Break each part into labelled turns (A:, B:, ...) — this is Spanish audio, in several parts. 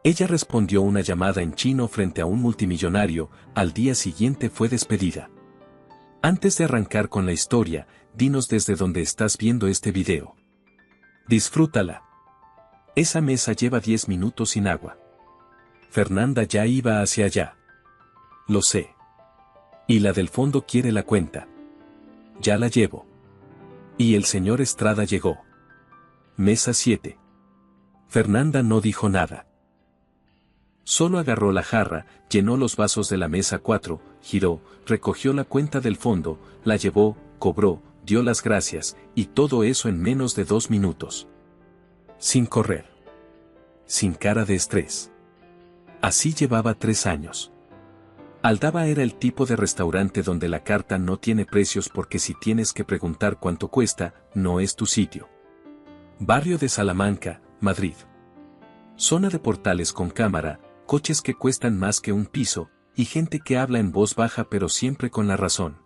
A: Ella respondió una llamada en chino frente a un multimillonario. Al día siguiente fue despedida. Antes de arrancar con la historia, dinos desde dónde estás viendo este video. Disfrútala. Esa mesa lleva 10 minutos sin agua. Fernanda ya iba hacia allá. Lo sé. Y la del fondo quiere la cuenta. Ya la llevo. Y el señor Estrada llegó. Mesa 7. Fernanda no dijo nada. Solo agarró la jarra, llenó los vasos de la mesa 4, giró, recogió la cuenta del fondo, la llevó, cobró, dio las gracias, y todo eso en menos de 2 minutos. Sin correr. Sin cara de estrés. Así llevaba 3 años. Aldaba era el tipo de restaurante donde la carta no tiene precios porque si tienes que preguntar cuánto cuesta, no es tu sitio. Barrio de Salamanca, Madrid. Zona de portales con cámara, coches que cuestan más que un piso, y gente que habla en voz baja pero siempre con la razón.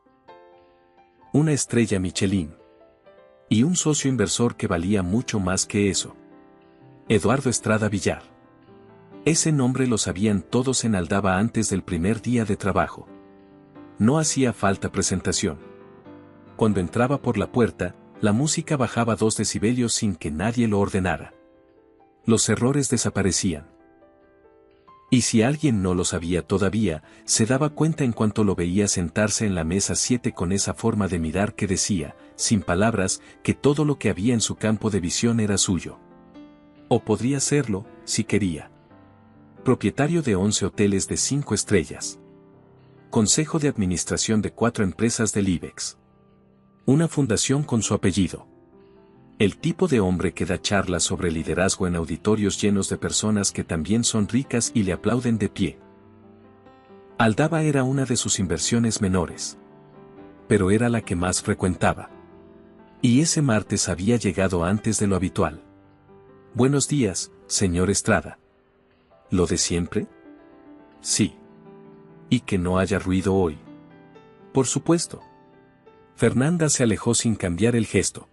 A: Una estrella Michelin. Y un socio inversor que valía mucho más que eso. Eduardo Estrada Villar. Ese nombre lo sabían todos en Aldaba antes del primer día de trabajo. No hacía falta presentación. Cuando entraba por la puerta, la música bajaba 2 decibelios sin que nadie lo ordenara. Los errores desaparecían. Y si alguien no lo sabía todavía, se daba cuenta en cuanto lo veía sentarse en la mesa 7 con esa forma de mirar que decía, sin palabras, que todo lo que había en su campo de visión era suyo. O podría serlo, si quería. Propietario de 11 hoteles de 5 estrellas. Consejo de administración de 4 empresas del IBEX. Una fundación con su apellido. El tipo de hombre que da charlas sobre liderazgo en auditorios llenos de personas que también son ricas y le aplauden de pie. Aldaba era una de sus inversiones menores. Pero era la que más frecuentaba. Y ese martes había llegado antes de lo habitual. Buenos días, señor Estrada. ¿Lo de siempre? Sí. Y que no haya ruido hoy. Por supuesto. Fernanda se alejó sin cambiar el gesto.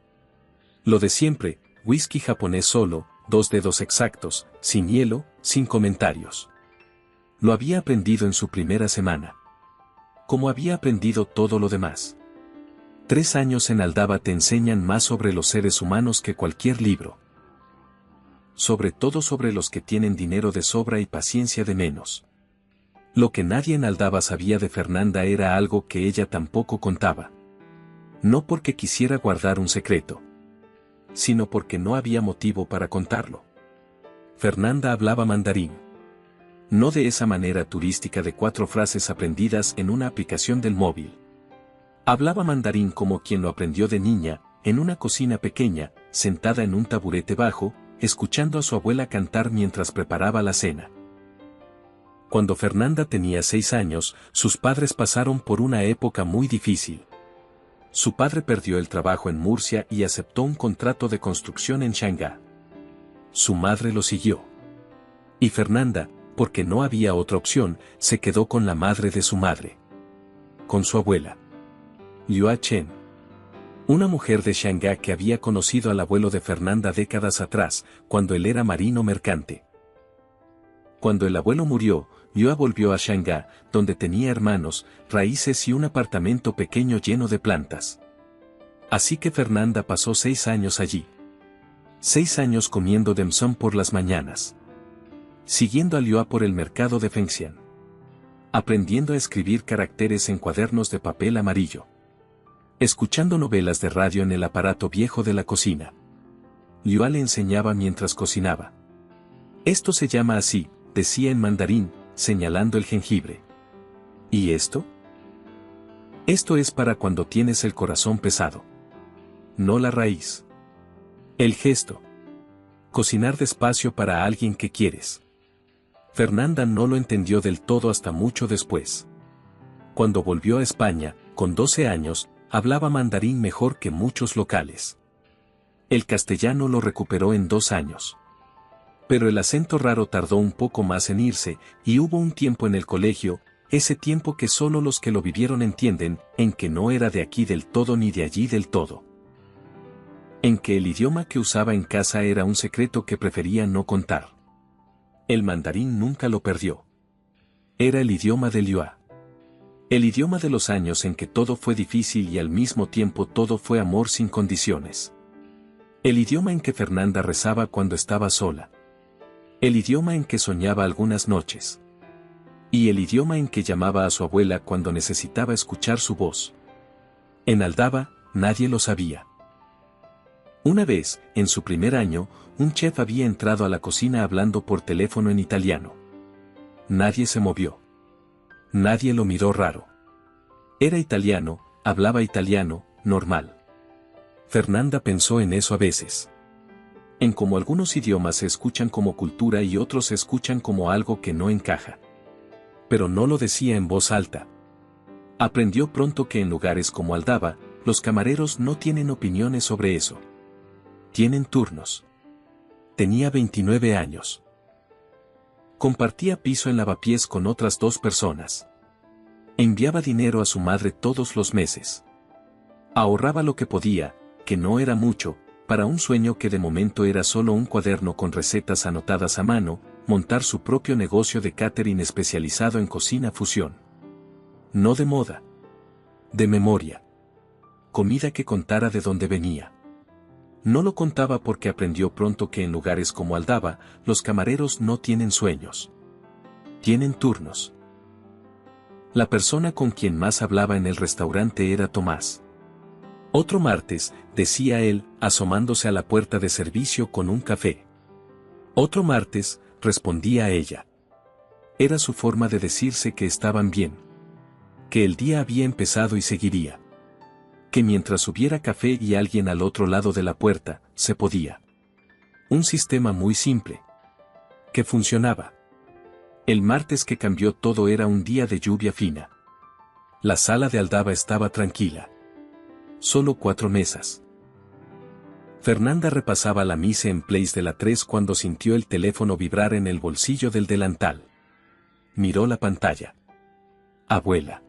A: Lo de siempre, whisky japonés solo, 2 dedos exactos, sin hielo, sin comentarios. Lo había aprendido en su primera semana. Como había aprendido todo lo demás. 3 años en Aldaba te enseñan más sobre los seres humanos que cualquier libro. Sobre todo sobre los que tienen dinero de sobra y paciencia de menos. Lo que nadie en Aldaba sabía de Fernanda era algo que ella tampoco contaba. No porque quisiera guardar un secreto, sino porque no había motivo para contarlo. Fernanda hablaba mandarín. No de esa manera turística de 4 frases aprendidas en una aplicación del móvil. Hablaba mandarín como quien lo aprendió de niña, en una cocina pequeña, sentada en un taburete bajo, escuchando a su abuela cantar mientras preparaba la cena. Cuando Fernanda tenía 6 años, sus padres pasaron por una época muy difícil. Su padre perdió el trabajo en Murcia y aceptó un contrato de construcción en Shanghái. Su madre lo siguió. Y Fernanda, porque no había otra opción, se quedó con la madre de su madre. Con su abuela. Liu Chen. Una mujer de Shanghái que había conocido al abuelo de Fernanda décadas atrás, cuando él era marino mercante. Cuando el abuelo murió, Liu volvió a Shanghái, donde tenía hermanos, raíces y un apartamento pequeño lleno de plantas. Así que Fernanda pasó 6 años allí. 6 años comiendo dim sum por las mañanas. Siguiendo a Liu por el mercado de Fengxian. Aprendiendo a escribir caracteres en cuadernos de papel amarillo. Escuchando novelas de radio en el aparato viejo de la cocina. Liu le enseñaba mientras cocinaba. Esto se llama así, decía en mandarín, señalando el jengibre. ¿Y esto? Esto es para cuando tienes el corazón pesado. No la raíz. El gesto. Cocinar despacio para alguien que quieres. Fernanda no lo entendió del todo hasta mucho después. Cuando volvió a España, con 12 años, hablaba mandarín mejor que muchos locales. El castellano lo recuperó en 2 años. Pero el acento raro tardó un poco más en irse, y hubo un tiempo en el colegio, ese tiempo que solo los que lo vivieron entienden, en que no era de aquí del todo ni de allí del todo. En que el idioma que usaba en casa era un secreto que prefería no contar. El mandarín nunca lo perdió. Era el idioma de Liua. El idioma de los años en que todo fue difícil y al mismo tiempo todo fue amor sin condiciones. El idioma en que Fernanda rezaba cuando estaba sola. El idioma en que soñaba algunas noches. Y el idioma en que llamaba a su abuela cuando necesitaba escuchar su voz. En Aldaba, nadie lo sabía. Una vez, en su primer año, un chef había entrado a la cocina hablando por teléfono en italiano. Nadie se movió. Nadie lo miró raro. Era italiano, hablaba italiano, normal. Fernanda pensó en eso a veces. En cómo algunos idiomas se escuchan como cultura y otros se escuchan como algo que no encaja. Pero no lo decía en voz alta. Aprendió pronto que en lugares como Aldaba, los camareros no tienen opiniones sobre eso. Tienen turnos. Tenía 29 años. Compartía piso en Lavapiés con otras 2 personas. Enviaba dinero a su madre todos los meses. Ahorraba lo que podía, que no era mucho, para un sueño que de momento era solo un cuaderno con recetas anotadas a mano, montar su propio negocio de catering especializado en cocina fusión. No de moda. De memoria. Comida que contara de dónde venía. No lo contaba porque aprendió pronto que en lugares como Aldaba, los camareros no tienen sueños. Tienen turnos. La persona con quien más hablaba en el restaurante era Tomás. Otro martes, decía él, asomándose a la puerta de servicio con un café. Otro martes, respondía ella. Era su forma de decirse que estaban bien. Que el día había empezado y seguiría. Que mientras hubiera café y alguien al otro lado de la puerta, se podía. Un sistema muy simple. Que funcionaba. El martes que cambió todo era un día de lluvia fina. La sala de Aldaba estaba tranquila. Solo 4 mesas. Fernanda repasaba la mise en place de la 3 cuando sintió el teléfono vibrar en el bolsillo del delantal. Miró la pantalla. Abuela.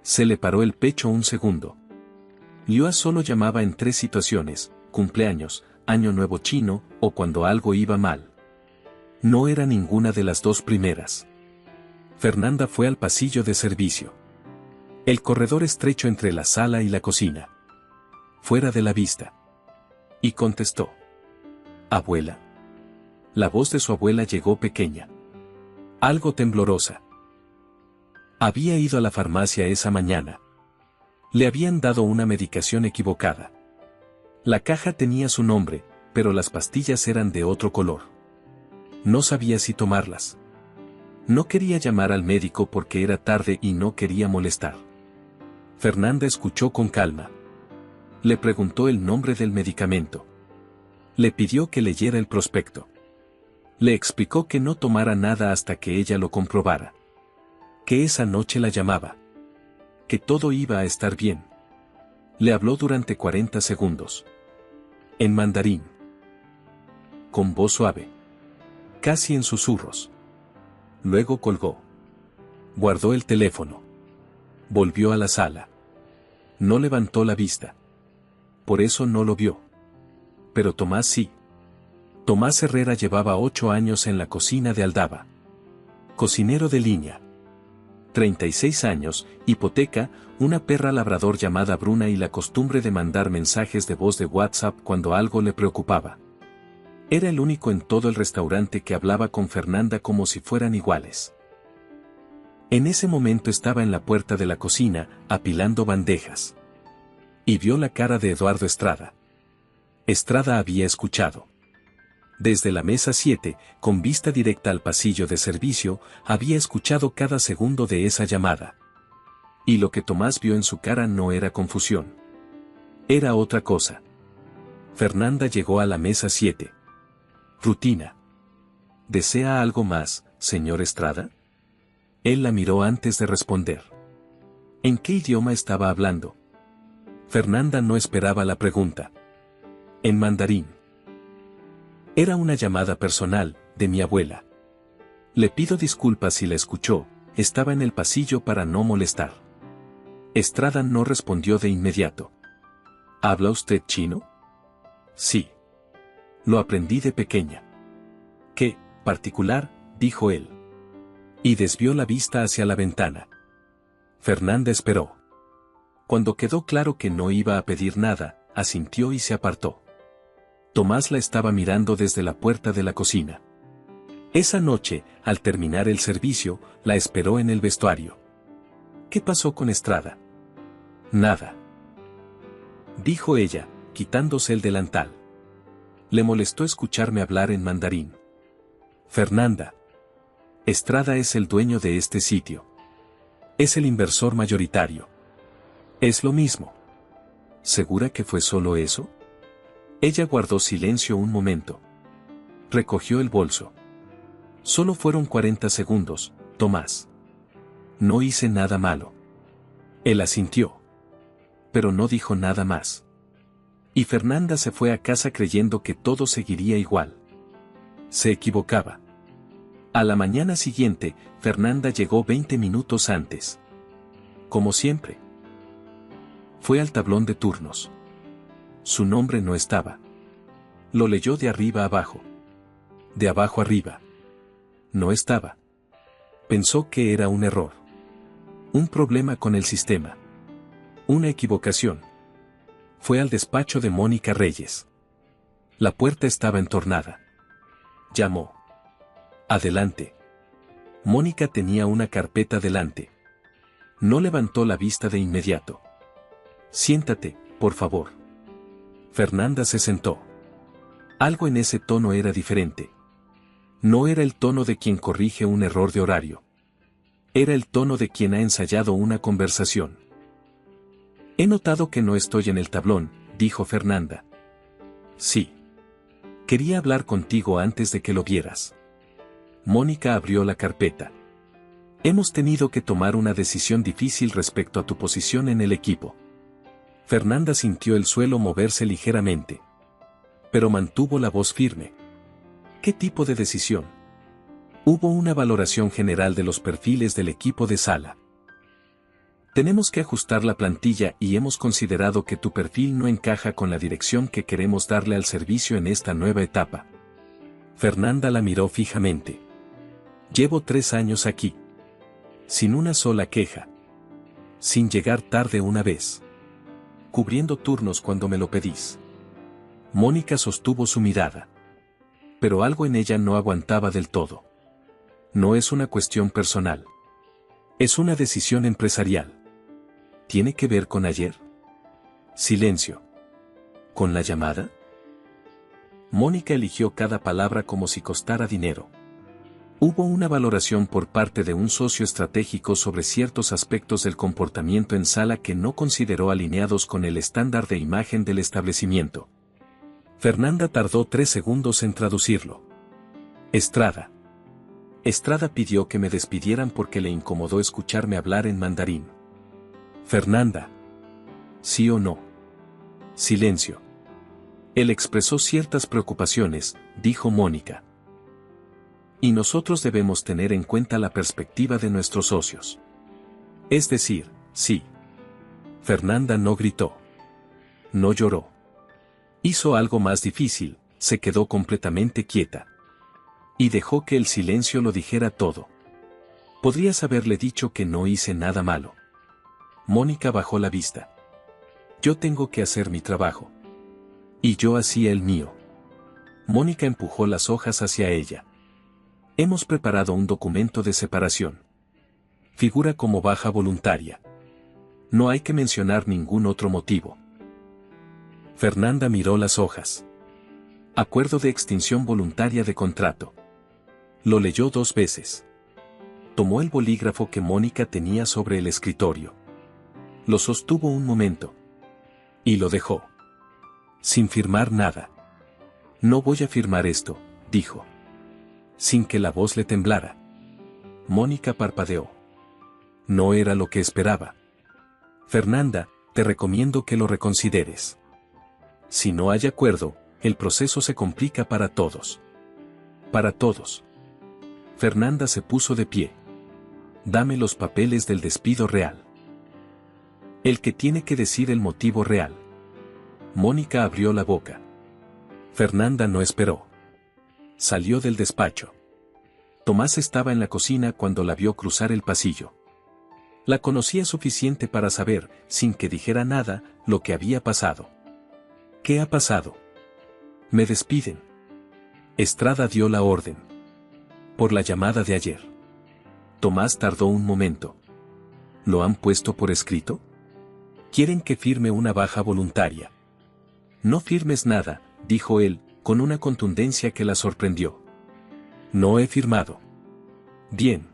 A: Se le paró el pecho un segundo. Liua solo llamaba en 3 situaciones: cumpleaños, año nuevo chino, o cuando algo iba mal. No era ninguna de las 2 primeras. Fernanda fue al pasillo de servicio. El corredor estrecho entre la sala y la cocina. Fuera de la vista. Y contestó. Abuela. La voz de su abuela llegó pequeña. Algo temblorosa. Había ido a la farmacia esa mañana. Le habían dado una medicación equivocada. La caja tenía su nombre, pero las pastillas eran de otro color. No sabía si tomarlas. No quería llamar al médico porque era tarde y no quería molestar. Fernanda escuchó con calma. Le preguntó el nombre del medicamento. Le pidió que leyera el prospecto. Le explicó que no tomara nada hasta que ella lo comprobara. Que esa noche la llamaba. Que todo iba a estar bien. Le habló durante 40 segundos. En mandarín. Con voz suave. Casi en susurros. Luego colgó. Guardó el teléfono. Volvió a la sala. No levantó la vista. Por eso no lo vio. Pero Tomás sí. Tomás Herrera llevaba 8 años en la cocina de Aldaba. Cocinero de línea. 36 años, hipoteca, una perra labrador llamada Bruna y la costumbre de mandar mensajes de voz de WhatsApp cuando algo le preocupaba. Era el único en todo el restaurante que hablaba con Fernanda como si fueran iguales. En ese momento estaba en la puerta de la cocina, apilando bandejas. Y vio la cara de Eduardo Estrada. Estrada había escuchado. Desde la mesa 7, con vista directa al pasillo de servicio, había escuchado cada segundo de esa llamada. Y lo que Tomás vio en su cara no era confusión. Era otra cosa. Fernanda llegó a la mesa 7. Rutina. ¿Desea algo más, señor Estrada? Él la miró antes de responder. ¿En qué idioma estaba hablando? Fernanda no esperaba la pregunta. En mandarín. Era una llamada personal, de mi abuela. Le pido disculpas si la escuchó, estaba en el pasillo para no molestar. Estrada no respondió de inmediato. ¿Habla usted chino? Sí. Lo aprendí de pequeña. ¿Qué, Particular, dijo él. Y desvió la vista hacia la ventana. Fernanda esperó. Cuando quedó claro que no iba a pedir nada, asintió y se apartó. Tomás la estaba mirando desde la puerta de la cocina. Esa noche, al terminar el servicio, la esperó en el vestuario. ¿Qué pasó con Estrada? Nada, dijo ella, quitándose el delantal. Le molestó escucharme hablar en mandarín. Fernanda. Estrada es el dueño de este sitio. Es el inversor mayoritario. Es lo mismo. ¿Segura que fue solo eso? Ella guardó silencio un momento. Recogió el bolso. Solo fueron 40 segundos, Tomás. No hice nada malo. Él asintió. Pero no dijo nada más. Y Fernanda se fue a casa creyendo que todo seguiría igual. Se equivocaba. A la mañana siguiente, Fernanda llegó 20 minutos antes. Como siempre. Fue al tablón de turnos. Su nombre no estaba. Lo leyó de arriba a abajo. De abajo arriba. No estaba. Pensó que era un error. Un problema con el sistema. Una equivocación. Fue al despacho de Mónica Reyes. La puerta estaba entornada. Llamó. Adelante. Mónica tenía una carpeta delante. No levantó la vista de inmediato. Siéntate, por favor. Fernanda se sentó. Algo en ese tono era diferente. No era el tono de quien corrige un error de horario. Era el tono de quien ha ensayado una conversación. He notado que no estoy en el tablón, dijo Fernanda. Sí. Quería hablar contigo antes de que lo vieras. Mónica abrió la carpeta. Hemos tenido que tomar una decisión difícil respecto a tu posición en el equipo. Fernanda sintió el suelo moverse ligeramente. Pero mantuvo la voz firme. ¿Qué tipo de decisión? Hubo una valoración general de los perfiles del equipo de sala. Tenemos que ajustar la plantilla y hemos considerado que tu perfil no encaja con la dirección que queremos darle al servicio en esta nueva etapa. Fernanda la miró fijamente. Llevo 3 años aquí. Sin una sola queja. Sin llegar tarde una vez. Cubriendo turnos cuando me lo pedís. Mónica sostuvo su mirada. Pero algo en ella no aguantaba del todo. No es una cuestión personal. Es una decisión empresarial. ¿Tiene que ver con ayer? Silencio. ¿Con la llamada? Mónica eligió cada palabra como si costara dinero. Hubo una valoración por parte de un socio estratégico sobre ciertos aspectos del comportamiento en sala que no consideró alineados con el estándar de imagen del establecimiento. Fernanda tardó 3 segundos en traducirlo. Estrada. Estrada pidió que me despidieran porque le incomodó escucharme hablar en mandarín. Fernanda. ¿Sí o no? Silencio. Él expresó ciertas preocupaciones, dijo Mónica. Y nosotros debemos tener en cuenta la perspectiva de nuestros socios. Es decir, sí. Fernanda no gritó. No lloró. Hizo algo más difícil, se quedó completamente quieta. Y dejó que el silencio lo dijera todo. Podrías haberle dicho que no hice nada malo. Mónica bajó la vista. Yo tengo que hacer mi trabajo. Y yo hacía el mío. Mónica empujó las hojas hacia ella. Hemos preparado un documento de separación. Figura como baja voluntaria. No hay que mencionar ningún otro motivo. Fernanda miró las hojas. Acuerdo de extinción voluntaria de contrato. Lo leyó 2 veces. Tomó el bolígrafo que Mónica tenía sobre el escritorio. Lo sostuvo un momento. Y lo dejó. Sin firmar nada. No voy a firmar esto, dijo. Sin que la voz le temblara. Mónica parpadeó. No era lo que esperaba. Fernanda, te recomiendo que lo reconsideres. Si no hay acuerdo, el proceso se complica para todos. Para todos. Fernanda se puso de pie. Dame los papeles del despido real. El que tiene que decir el motivo real. Mónica abrió la boca. Fernanda no esperó. Salió del despacho. Tomás estaba en la cocina cuando la vio cruzar el pasillo. La conocía suficiente para saber, sin que dijera nada, lo que había pasado. ¿Qué ha pasado? Me despiden. Estrada dio la orden. Por la llamada de ayer. Tomás tardó un momento. ¿Lo han puesto por escrito? Quieren que firme una baja voluntaria. No firmes nada, dijo él, con una contundencia que la sorprendió. No he firmado. Bien.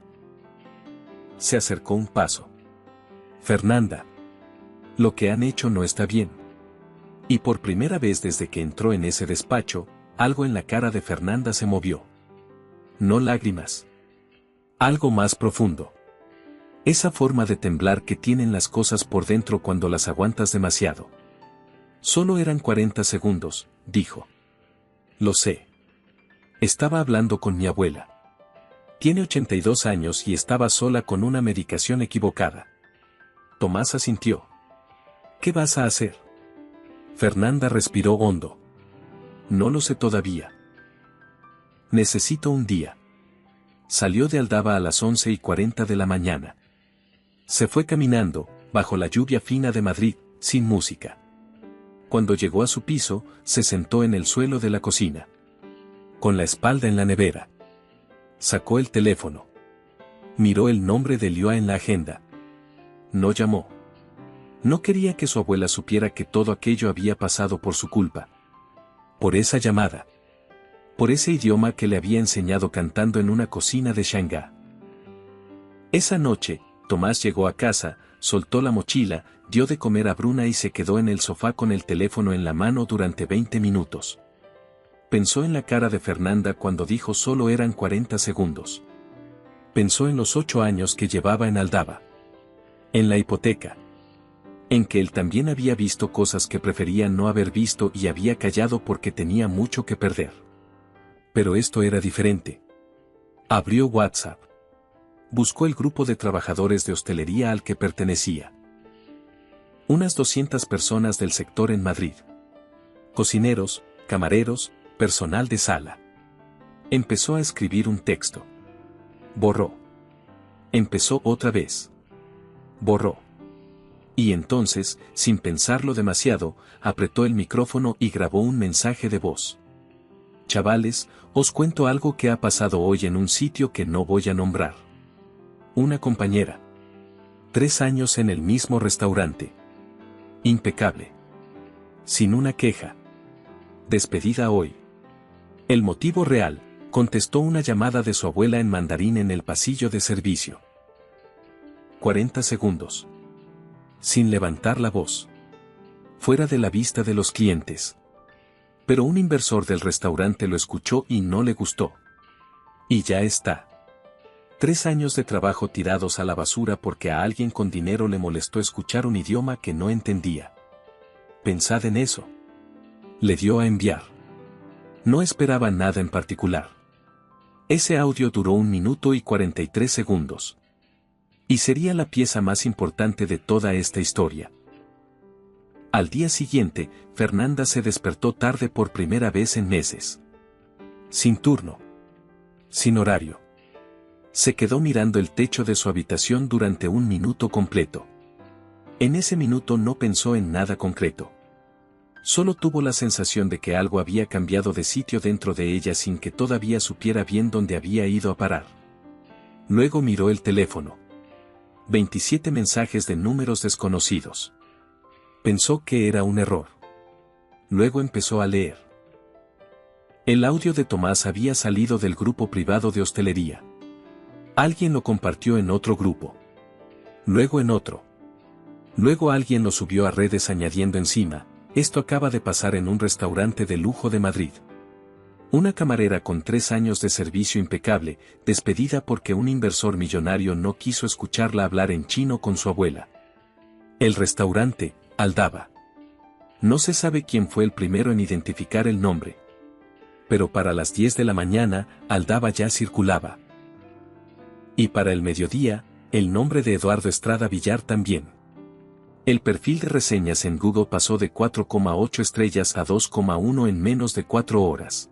A: Se acercó un paso. Fernanda. Lo que han hecho no está bien. Y por primera vez desde que entró en ese despacho, algo en la cara de Fernanda se movió. No lágrimas. Algo más profundo. Esa forma de temblar que tienen las cosas por dentro cuando las aguantas demasiado. Solo eran 40 segundos, dijo. Lo sé. Estaba hablando con mi abuela. Tiene 82 años y estaba sola con una medicación equivocada. Tomás asintió. ¿Qué vas a hacer? Fernanda respiró hondo. No lo sé todavía. Necesito un día. Salió de Aldaba a las 11:40 de la mañana. Se fue caminando, bajo la lluvia fina de Madrid, sin música. Cuando llegó a su piso, se sentó en el suelo de la cocina. Con la espalda en la nevera. Sacó el teléfono. Miró el nombre de Lioa en la agenda. No llamó. No quería que su abuela supiera que todo aquello había pasado por su culpa. Por esa llamada. Por ese idioma que le había enseñado cantando en una cocina de Shanghái. Esa noche, Tomás llegó a casa, soltó la mochila, dio de comer a Bruna y se quedó en el sofá con el teléfono en la mano durante 20 minutos. Pensó en la cara de Fernanda cuando dijo solo eran 40 segundos. Pensó en los 8 años que llevaba en Aldaba. En la hipoteca. En que él también había visto cosas que prefería no haber visto y había callado porque tenía mucho que perder. Pero esto era diferente. Abrió WhatsApp. Buscó el grupo de trabajadores de hostelería al que pertenecía. Unas 200 personas del sector en Madrid. Cocineros, camareros, personal de sala. Empezó a escribir un texto. Borró. Empezó otra vez. Borró. Y entonces, sin pensarlo demasiado, apretó el micrófono y grabó un mensaje de voz. Chavales, os cuento algo que ha pasado hoy en un sitio que no voy a nombrar. Una compañera. 3 años en el mismo restaurante. Impecable. Sin una queja. Despedida hoy. El motivo real, contestó una llamada de su abuela en mandarín en el pasillo de servicio. 40 segundos. Sin levantar la voz. Fuera de la vista de los clientes. Pero un inversor del restaurante lo escuchó y no le gustó. Y ya está. 3 años de trabajo tirados a la basura porque a alguien con dinero le molestó escuchar un idioma que no entendía. Pensad en eso. Le dio a enviar. No esperaba nada en particular. Ese audio duró 1 minuto y 43 segundos. Y sería la pieza más importante de toda esta historia. Al día siguiente, Fernanda se despertó tarde por primera vez en meses. Sin turno. Sin horario. Se quedó mirando el techo de su habitación durante 1 minuto completo. En ese minuto no pensó en nada concreto. Solo tuvo la sensación de que algo había cambiado de sitio dentro de ella sin que todavía supiera bien dónde había ido a parar. Luego miró el teléfono. 27 mensajes de números desconocidos. Pensó que era un error. Luego empezó a leer. El audio de Tomás había salido del grupo privado de hostelería. Alguien lo compartió en otro grupo. Luego en otro. Luego alguien lo subió a redes añadiendo encima, esto acaba de pasar en un restaurante de lujo de Madrid. Una camarera con 3 años de servicio impecable, despedida porque un inversor millonario no quiso escucharla hablar en chino con su abuela. El restaurante, Aldaba. No se sabe quién fue el primero en identificar el nombre. Pero para las 10 de la mañana, Aldaba ya circulaba. Y para el mediodía, el nombre de Eduardo Estrada Villar también. El perfil de reseñas en Google pasó de 4,8 estrellas a 2,1 en menos de 4 horas.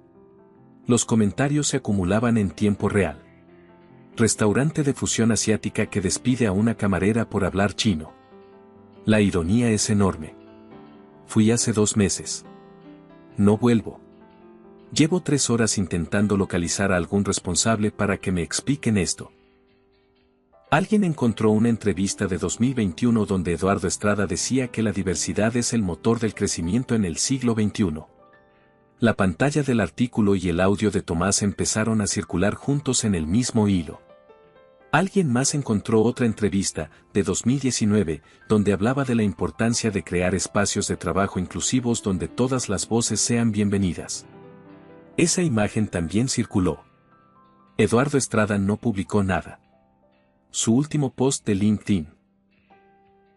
A: Los comentarios se acumulaban en tiempo real. Restaurante de fusión asiática que despide a una camarera por hablar chino. La ironía es enorme. Fui hace 2 meses. No vuelvo. Llevo 3 horas intentando localizar a algún responsable para que me expliquen esto. Alguien encontró una entrevista de 2021 donde Eduardo Estrada decía que la diversidad es el motor del crecimiento en el siglo XXI. La pantalla del artículo y el audio de Tomás empezaron a circular juntos en el mismo hilo. Alguien más encontró otra entrevista, de 2019, donde hablaba de la importancia de crear espacios de trabajo inclusivos donde todas las voces sean bienvenidas. Esa imagen también circuló. Eduardo Estrada no publicó nada. Su último post de LinkedIn.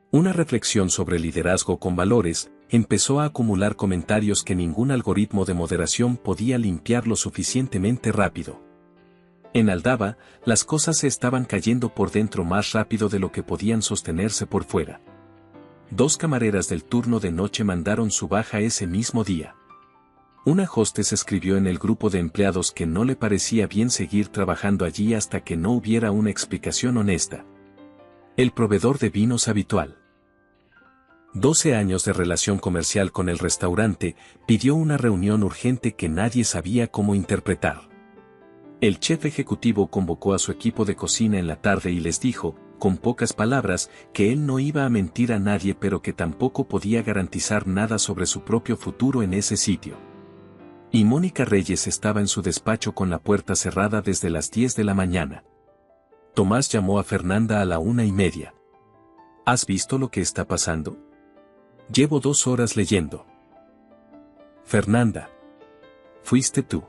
A: Una reflexión sobre liderazgo con valores, empezó a acumular comentarios que ningún algoritmo de moderación podía limpiar lo suficientemente rápido. En Aldaba, las cosas se estaban cayendo por dentro más rápido de lo que podían sostenerse por fuera. 2 camareras del turno de noche mandaron su baja ese mismo día. Una hostess escribió en el grupo de empleados que no le parecía bien seguir trabajando allí hasta que no hubiera una explicación honesta. El proveedor de vinos habitual. 12 años de relación comercial con el restaurante, pidió una reunión urgente que nadie sabía cómo interpretar. El chef ejecutivo convocó a su equipo de cocina en la tarde y les dijo, con pocas palabras, que él no iba a mentir a nadie pero que tampoco podía garantizar nada sobre su propio futuro en ese sitio. Y Mónica Reyes estaba en su despacho con la puerta cerrada desde las 10 de la mañana. Tomás llamó a Fernanda a la 1:30. ¿Has visto lo que está pasando? Llevo 2 horas leyendo. Fernanda. ¿Fuiste tú?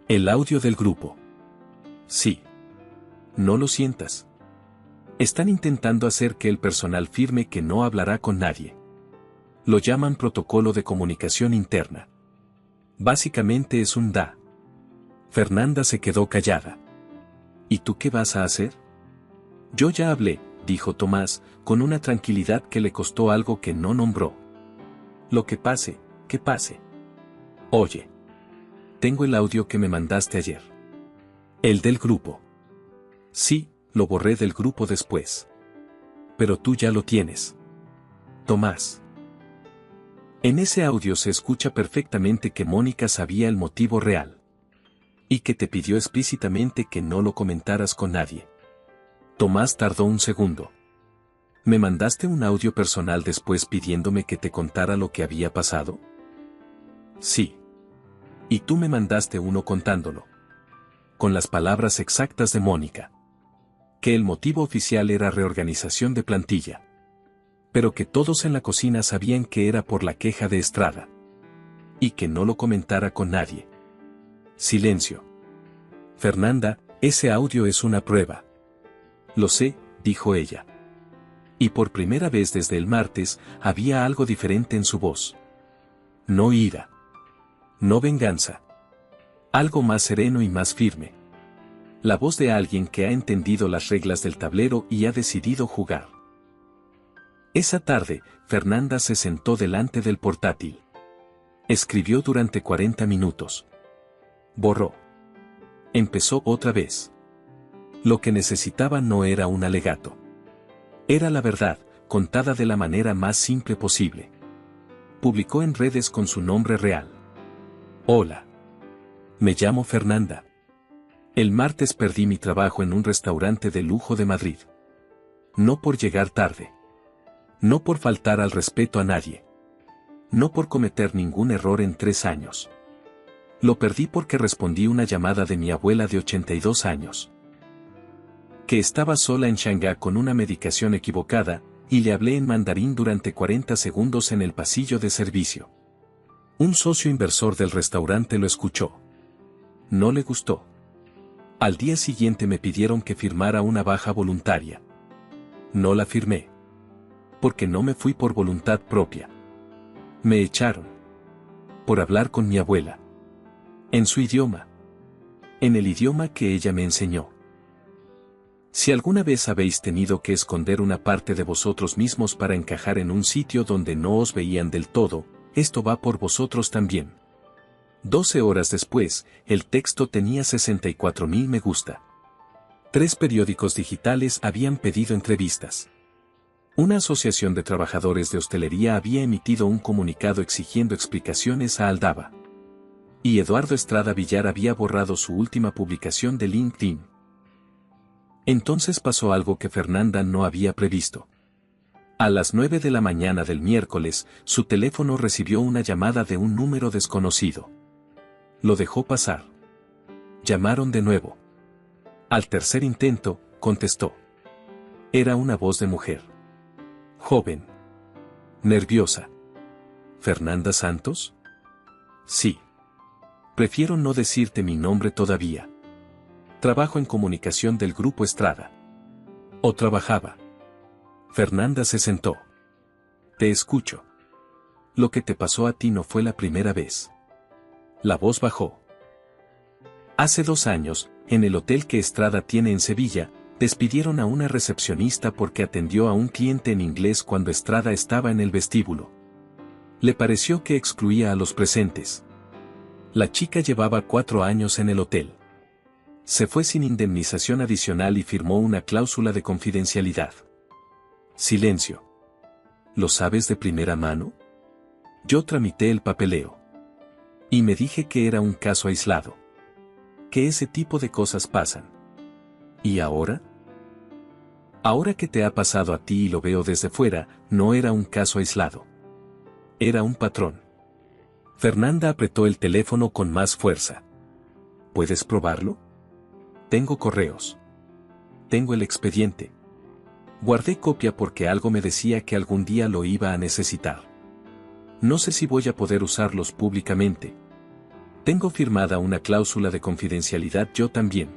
A: El audio del grupo. Sí. No lo sientas. Están intentando hacer que el personal firme que no hablará con nadie. Lo llaman protocolo de comunicación interna. Básicamente es un DA. Fernanda se quedó callada. ¿Y tú qué vas a hacer? Yo ya hablé, dijo Tomás, con una tranquilidad que le costó algo que no nombró. Lo que pase, que pase. Oye. Tengo el audio que me mandaste ayer. El del grupo. Sí, lo borré del grupo después. Pero tú ya lo tienes. Tomás. En ese audio se escucha perfectamente que Mónica sabía el motivo real. Y que te pidió explícitamente que no lo comentaras con nadie. Tomás tardó un segundo. ¿Me mandaste un audio personal después pidiéndome que te contara lo que había pasado? Sí. Y tú me mandaste uno contándolo. Con las palabras exactas de Mónica. Que el motivo oficial era reorganización de plantilla. Pero que todos en la cocina sabían que era por la queja de Estrada. Y que no lo comentara con nadie. Silencio. Fernanda, ese audio es una prueba. Lo sé, dijo ella. Y por primera vez desde el martes, había algo diferente en su voz. No ira. No venganza. Algo más sereno y más firme. La voz de alguien que ha entendido las reglas del tablero y ha decidido jugar. Esa tarde, Fernanda se sentó delante del portátil. Escribió durante 40 minutos. Borró. Empezó otra vez. Lo que necesitaba no era un alegato. Era la verdad, contada de la manera más simple posible. Publicó en redes con su nombre real. Hola. Me llamo Fernanda. El martes perdí mi trabajo en un restaurante de lujo de Madrid. No por llegar tarde. No por faltar al respeto a nadie. No por cometer ningún error en 3 años. Lo perdí porque respondí una llamada de mi abuela de 82 años. Que estaba sola en Shanghái con una medicación equivocada, y le hablé en mandarín durante 40 segundos en el pasillo de servicio. Un socio inversor del restaurante lo escuchó. No le gustó. Al día siguiente me pidieron que firmara una baja voluntaria. No la firmé. Porque no me fui por voluntad propia. Me echaron. Por hablar con mi abuela. En su idioma. En el idioma que ella me enseñó. Si alguna vez habéis tenido que esconder una parte de vosotros mismos para encajar en un sitio donde no os veían del todo, esto va por vosotros también. 12 horas después, el texto tenía 64.000 me gusta. 3 periódicos digitales habían pedido entrevistas. Una asociación de trabajadores de hostelería había emitido un comunicado exigiendo explicaciones a Aldaba. Y Eduardo Estrada Villar había borrado su última publicación de LinkedIn. Entonces pasó algo que Fernanda no había previsto. A las 9 de la mañana del miércoles, su teléfono recibió una llamada de un número desconocido. Lo dejó pasar. Llamaron de nuevo. Al tercer intento, contestó. Era una voz de mujer. Joven. Nerviosa. ¿Fernanda Santos? Sí. Prefiero no decirte mi nombre todavía. Trabajo en comunicación del Grupo Estrada. ¿O trabajaba? Fernanda se sentó. Te escucho. Lo que te pasó a ti no fue la primera vez. La voz bajó. Hace 2 años, en el hotel que Estrada tiene en Sevilla, despidieron a una recepcionista porque atendió a un cliente en inglés cuando Estrada estaba en el vestíbulo. Le pareció que excluía a los presentes. La chica llevaba 4 años en el hotel. Se fue sin indemnización adicional y firmó una cláusula de confidencialidad. Silencio. ¿Lo sabes de primera mano? Yo tramité el papeleo. Y me dije que era un caso aislado. Que ese tipo de cosas pasan. ¿Y ahora? Ahora que te ha pasado a ti y lo veo desde fuera, no era un caso aislado. Era un patrón. Fernanda apretó el teléfono con más fuerza. ¿Puedes probarlo? Tengo correos. Tengo el expediente. Guardé copia porque algo me decía que algún día lo iba a necesitar. No sé si voy a poder usarlos públicamente. Tengo firmada una cláusula de confidencialidad yo también.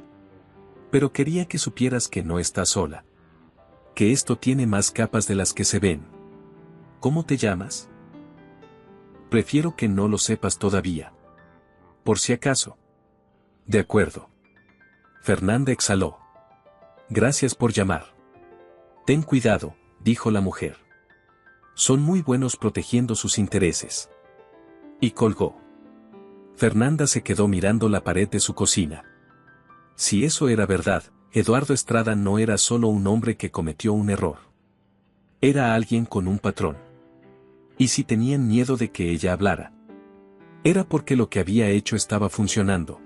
A: Pero quería que supieras que no estás sola. Que esto tiene más capas de las que se ven. ¿Cómo te llamas? Prefiero que no lo sepas todavía. Por si acaso. De acuerdo. Fernanda exhaló. Gracias por llamar. Ten cuidado, dijo la mujer. Son muy buenos protegiendo sus intereses. Y colgó. Fernanda se quedó mirando la pared de su cocina. Si eso era verdad, Eduardo Estrada no era solo un hombre que cometió un error. Era alguien con un patrón. Y si tenían miedo de que ella hablara, era porque lo que había hecho estaba funcionando.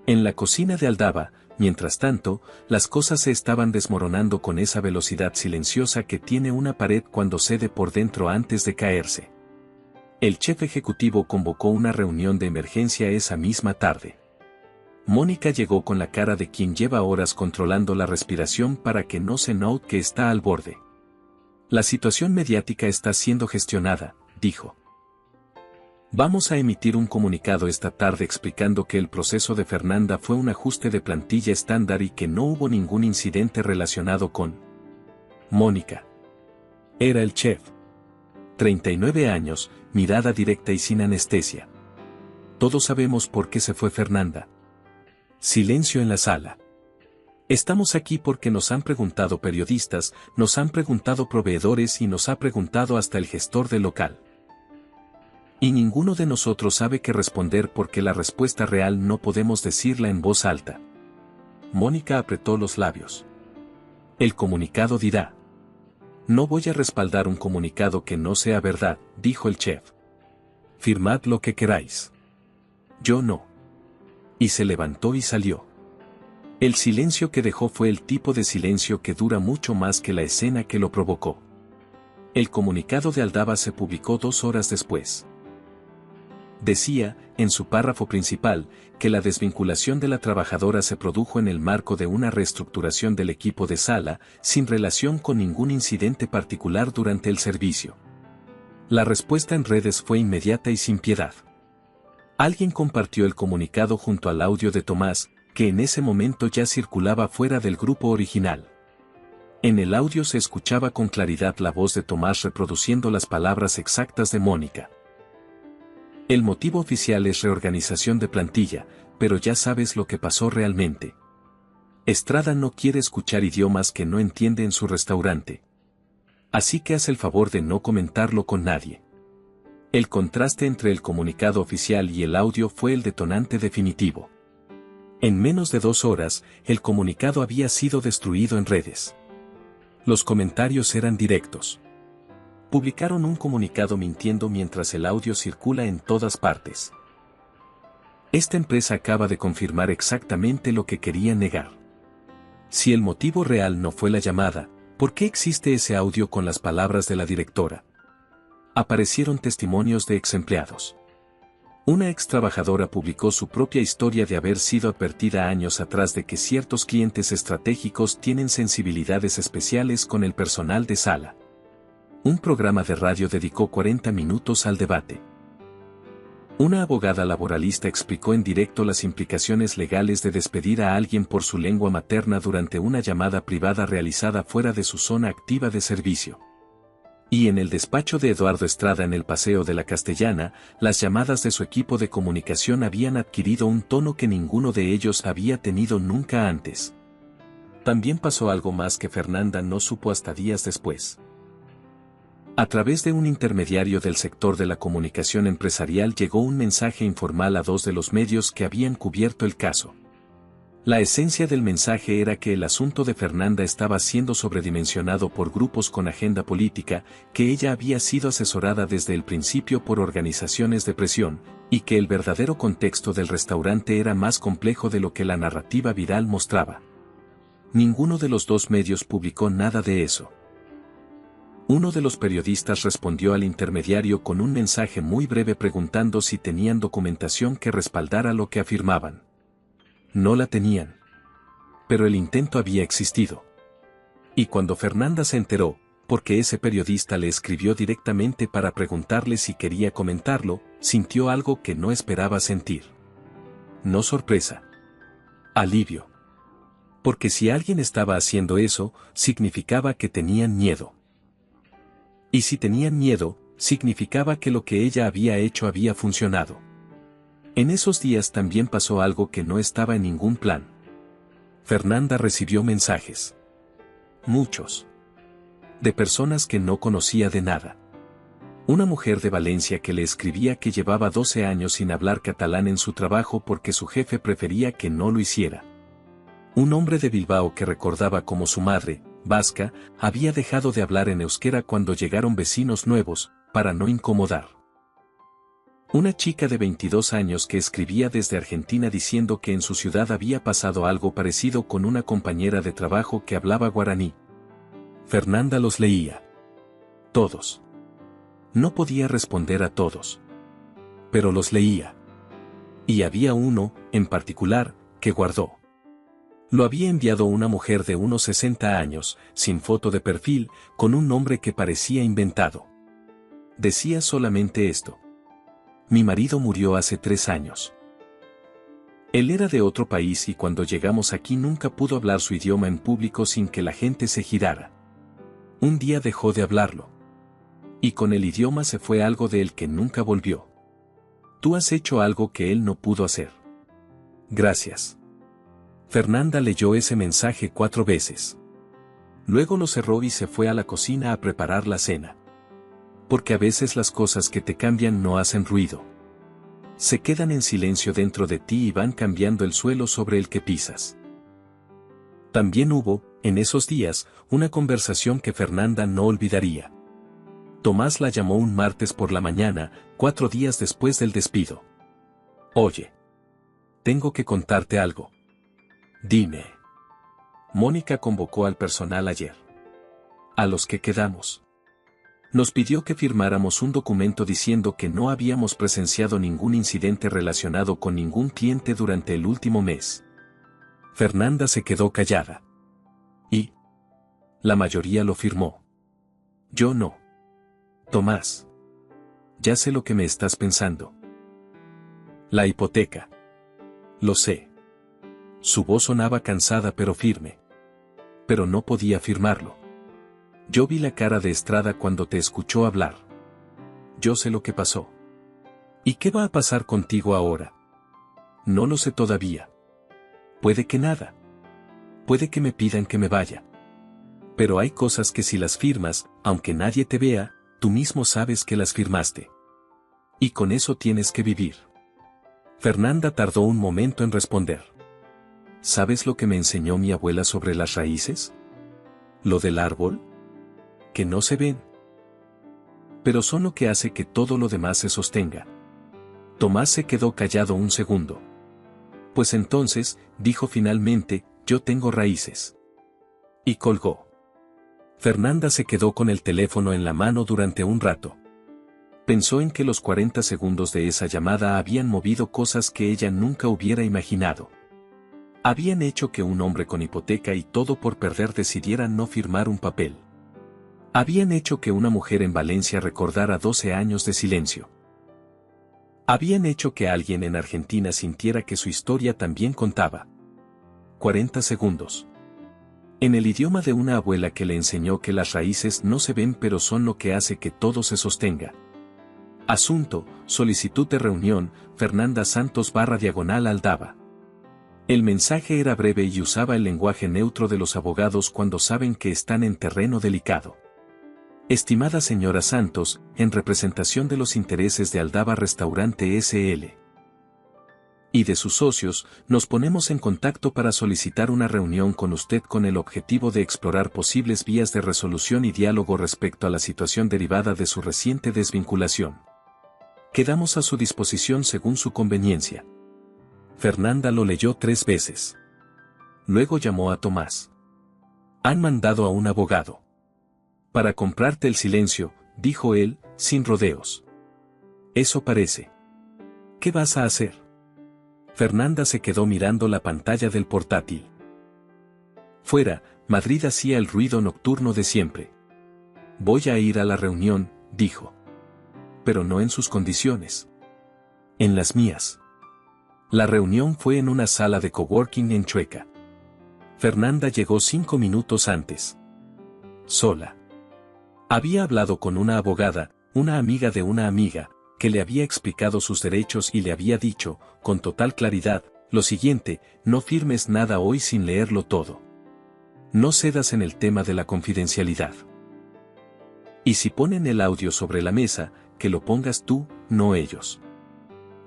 A: En la cocina de Aldaba, mientras tanto, las cosas se estaban desmoronando con esa velocidad silenciosa que tiene una pared cuando cede por dentro antes de caerse. El chef ejecutivo convocó una reunión de emergencia esa misma tarde. Mónica llegó con la cara de quien lleva horas controlando la respiración para que no se note que está al borde. La situación mediática está siendo gestionada, dijo. Vamos a emitir un comunicado esta tarde explicando que el proceso de Fernanda fue un ajuste de plantilla estándar y que no hubo ningún incidente relacionado con Mónica. Era el chef. 39 años, mirada directa y sin anestesia. Todos sabemos por qué se fue Fernanda. Silencio en la sala. Estamos aquí porque nos han preguntado periodistas, nos han preguntado proveedores y nos ha preguntado hasta el gestor del local. Y ninguno de nosotros sabe qué responder porque la respuesta real no podemos decirla en voz alta. Mónica apretó los labios. El comunicado dirá. No voy a respaldar un comunicado que no sea verdad, dijo el chef. Firmad lo que queráis. Yo no. Y se levantó y salió. El silencio que dejó fue el tipo de silencio que dura mucho más que la escena que lo provocó. El comunicado de Aldaba se publicó 2 horas después. Decía, en su párrafo principal, que la desvinculación de la trabajadora se produjo en el marco de una reestructuración del equipo de sala, sin relación con ningún incidente particular durante el servicio. La respuesta en redes fue inmediata y sin piedad. Alguien compartió el comunicado junto al audio de Tomás, que en ese momento ya circulaba fuera del grupo original. En el audio se escuchaba con claridad la voz de Tomás reproduciendo las palabras exactas de Mónica. El motivo oficial es reorganización de plantilla, pero ya sabes lo que pasó realmente. Estrada no quiere escuchar idiomas que no entiende en su restaurante. Así que haz el favor de no comentarlo con nadie. El contraste entre el comunicado oficial y el audio fue el detonante definitivo. En menos de 2 horas, el comunicado había sido destruido en redes. Los comentarios eran directos. Publicaron un comunicado mintiendo mientras el audio circula en todas partes. Esta empresa acaba de confirmar exactamente lo que quería negar. Si el motivo real no fue la llamada, ¿por qué existe ese audio con las palabras de la directora? Aparecieron testimonios de ex empleados. Una ex trabajadora publicó su propia historia de haber sido advertida años atrás de que ciertos clientes estratégicos tienen sensibilidades especiales con el personal de sala. Un programa de radio dedicó 40 minutos al debate. Una abogada laboralista explicó en directo las implicaciones legales de despedir a alguien por su lengua materna durante una llamada privada realizada fuera de su zona activa de servicio. Y en el despacho de Eduardo Estrada en el Paseo de la Castellana, las llamadas de su equipo de comunicación habían adquirido un tono que ninguno de ellos había tenido nunca antes. También pasó algo más que Fernanda no supo hasta días después. A través de un intermediario del sector de la comunicación empresarial llegó un mensaje informal a 2 de los medios que habían cubierto el caso. La esencia del mensaje era que el asunto de Fernanda estaba siendo sobredimensionado por grupos con agenda política, que ella había sido asesorada desde el principio por organizaciones de presión, y que el verdadero contexto del restaurante era más complejo de lo que la narrativa viral mostraba. Ninguno de los 2 medios publicó nada de eso. Uno de los periodistas respondió al intermediario con un mensaje muy breve preguntando si tenían documentación que respaldara lo que afirmaban. No la tenían. Pero el intento había existido. Y cuando Fernanda se enteró, porque ese periodista le escribió directamente para preguntarle si quería comentarlo, sintió algo que no esperaba sentir. No sorpresa. Alivio. Porque si alguien estaba haciendo eso, significaba que tenían miedo. Y si tenían miedo, significaba que lo que ella había hecho había funcionado. En esos días también pasó algo que no estaba en ningún plan. Fernanda recibió mensajes. Muchos. De personas que no conocía de nada. Una mujer de Valencia que le escribía que llevaba 12 años sin hablar catalán en su trabajo porque su jefe prefería que no lo hiciera. Un hombre de Bilbao que recordaba cómo su madre, vasca, había dejado de hablar en euskera cuando llegaron vecinos nuevos, para no incomodar. Una chica de 22 años que escribía desde Argentina diciendo que en su ciudad había pasado algo parecido con una compañera de trabajo que hablaba guaraní. Fernanda los leía. Todos. No podía responder a todos. Pero los leía. Y había uno, en particular, que guardó. Lo había enviado una mujer de unos 60 años, sin foto de perfil, con un nombre que parecía inventado. Decía solamente esto. Mi marido murió hace 3 años. Él era de otro país y cuando llegamos aquí nunca pudo hablar su idioma en público sin que la gente se girara. Un día dejó de hablarlo. Y con el idioma se fue algo de él que nunca volvió. Tú has hecho algo que él no pudo hacer. Gracias. Fernanda leyó ese mensaje 4 veces. Luego lo cerró y se fue a la cocina a preparar la cena. Porque a veces las cosas que te cambian no hacen ruido. Se quedan en silencio dentro de ti y van cambiando el suelo sobre el que pisas. También hubo, en esos días, una conversación que Fernanda no olvidaría. Tomás la llamó un martes por la mañana, 4 días después del despido. Oye. Tengo que contarte algo. Dime. Mónica convocó al personal ayer. A los que quedamos. Nos pidió que firmáramos un documento diciendo que no habíamos presenciado ningún incidente relacionado con ningún cliente durante el último mes. Fernanda se quedó callada. Y la mayoría lo firmó. Yo no. Tomás. Ya sé lo que me estás pensando. La hipoteca. Lo sé. Su voz sonaba cansada pero firme. Pero no podía firmarlo. Yo vi la cara de Estrada cuando te escuchó hablar. Yo sé lo que pasó. ¿Y qué va a pasar contigo ahora? No lo sé todavía. Puede que nada. Puede que me pidan que me vaya. Pero hay cosas que si las firmas, aunque nadie te vea, tú mismo sabes que las firmaste. Y con eso tienes que vivir. Fernanda tardó un momento en responder. ¿Sabes lo que me enseñó mi abuela sobre las raíces? ¿Lo del árbol? Que no se ven. Pero son lo que hace que todo lo demás se sostenga. Tomás se quedó callado un segundo. Pues entonces, dijo finalmente, yo tengo raíces. Y colgó. Fernanda se quedó con el teléfono en la mano durante un rato. Pensó en que los 40 segundos de esa llamada habían movido cosas que ella nunca hubiera imaginado. Habían hecho que un hombre con hipoteca y todo por perder decidiera no firmar un papel. Habían hecho que una mujer en Valencia recordara 12 años de silencio. Habían hecho que alguien en Argentina sintiera que su historia también contaba. 40 segundos. En el idioma de una abuela que le enseñó que las raíces no se ven pero son lo que hace que todo se sostenga. Asunto, solicitud de reunión, Fernanda Santos /Aldaba. El mensaje era breve y usaba el lenguaje neutro de los abogados cuando saben que están en terreno delicado. Estimada señora Santos, en representación de los intereses de Aldaba Restaurante S.L. y de sus socios, nos ponemos en contacto para solicitar una reunión con usted con el objetivo de explorar posibles vías de resolución y diálogo respecto a la situación derivada de su reciente desvinculación. Quedamos a su disposición según su conveniencia. Fernanda lo leyó 3 veces. Luego llamó a Tomás. Han mandado a un abogado. Para comprarte el silencio, dijo él, sin rodeos. Eso parece. ¿Qué vas a hacer? Fernanda se quedó mirando la pantalla del portátil. Fuera, Madrid hacía el ruido nocturno de siempre. Voy a ir a la reunión, dijo. Pero no en sus condiciones. En las mías. La reunión fue en una sala de coworking en Chueca. Fernanda llegó 5 minutos antes. Sola. Había hablado con una abogada, una amiga de una amiga, que le había explicado sus derechos y le había dicho, con total claridad, lo siguiente: no firmes nada hoy sin leerlo todo. No cedas en el tema de la confidencialidad. Y si ponen el audio sobre la mesa, que lo pongas tú, no ellos.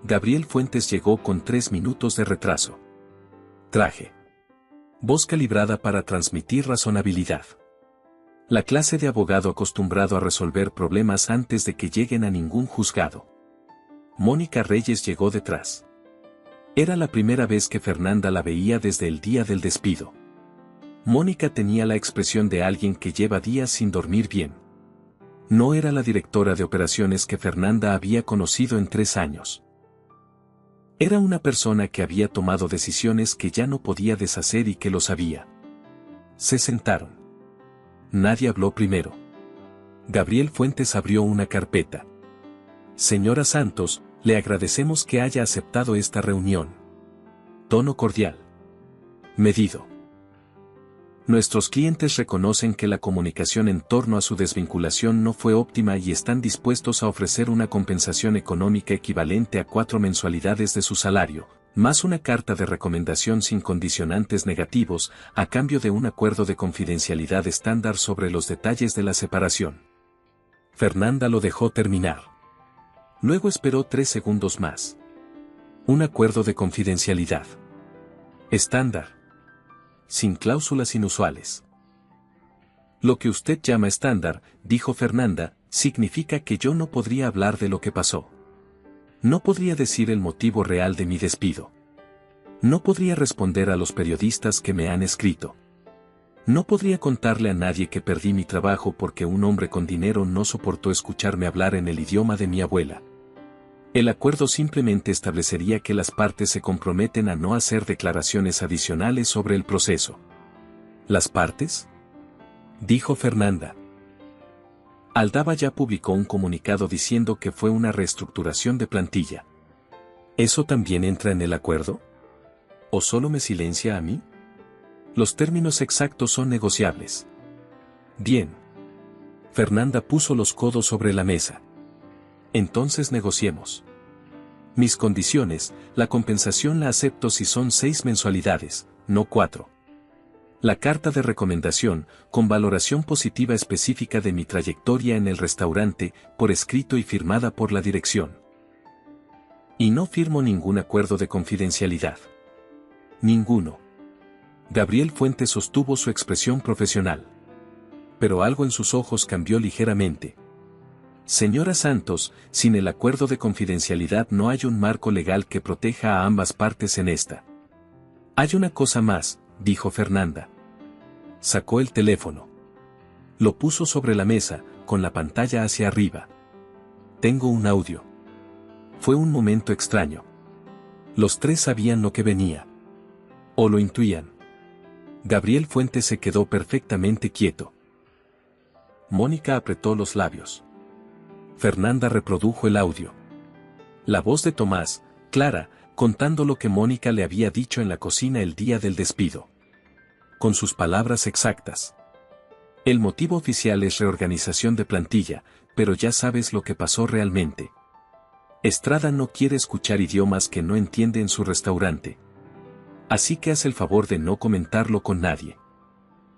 A: Gabriel Fuentes llegó con 3 minutos de retraso. Traje. Voz calibrada para transmitir razonabilidad. La clase de abogado acostumbrado a resolver problemas antes de que lleguen a ningún juzgado. Mónica Reyes llegó detrás. Era la primera vez que Fernanda la veía desde el día del despido. Mónica tenía la expresión de alguien que lleva días sin dormir bien. No era la directora de operaciones que Fernanda había conocido en 3 años. Era una persona que había tomado decisiones que ya no podía deshacer y que lo sabía. Se sentaron. Nadie habló primero. Gabriel Fuentes abrió una carpeta. Señora Santos, le agradecemos que haya aceptado esta reunión. Tono cordial. Medido. Nuestros clientes reconocen que la comunicación en torno a su desvinculación no fue óptima y están dispuestos a ofrecer una compensación económica equivalente a 4 mensualidades de su salario, más una carta de recomendación sin condicionantes negativos, a cambio de un acuerdo de confidencialidad estándar sobre los detalles de la separación. Fernanda lo dejó terminar. Luego esperó 3 segundos más. Un acuerdo de confidencialidad. Estándar. Sin cláusulas inusuales. Lo que usted llama estándar, dijo Fernanda, significa que yo no podría hablar de lo que pasó. No podría decir el motivo real de mi despido. No podría responder a los periodistas que me han escrito. No podría contarle a nadie que perdí mi trabajo porque un hombre con dinero no soportó escucharme hablar en el idioma de mi abuela. El acuerdo simplemente establecería que las partes se comprometen a no hacer declaraciones adicionales sobre el proceso. ¿Las partes?, dijo Fernanda. Aldaba ya publicó un comunicado diciendo que fue una reestructuración de plantilla. ¿Eso también entra en el acuerdo? ¿O solo me silencia a mí? Los términos exactos son negociables. Bien. Fernanda puso los codos sobre la mesa. Entonces negociemos. Mis condiciones: la compensación la acepto si son 6 mensualidades, no 4. La carta de recomendación, con valoración positiva específica de mi trayectoria en el restaurante, por escrito y firmada por la dirección. Y no firmo ningún acuerdo de confidencialidad. Ninguno. Gabriel Fuentes sostuvo su expresión profesional. Pero algo en sus ojos cambió ligeramente. Señora Santos, sin el acuerdo de confidencialidad no hay un marco legal que proteja a ambas partes en esta. Hay una cosa más, dijo Fernanda. Sacó el teléfono. Lo puso sobre la mesa, con la pantalla hacia arriba. Tengo un audio. Fue un momento extraño. Los tres sabían lo que venía. O lo intuían. Gabriel Fuentes se quedó perfectamente quieto. Mónica apretó los labios. Fernanda reprodujo el audio. La voz de Tomás, clara, contando lo que Mónica le había dicho en la cocina el día del despido. Con sus palabras exactas. El motivo oficial es reorganización de plantilla, pero ya sabes lo que pasó realmente. Estrada no quiere escuchar idiomas que no entiende en su restaurante. Así que haz el favor de no comentarlo con nadie.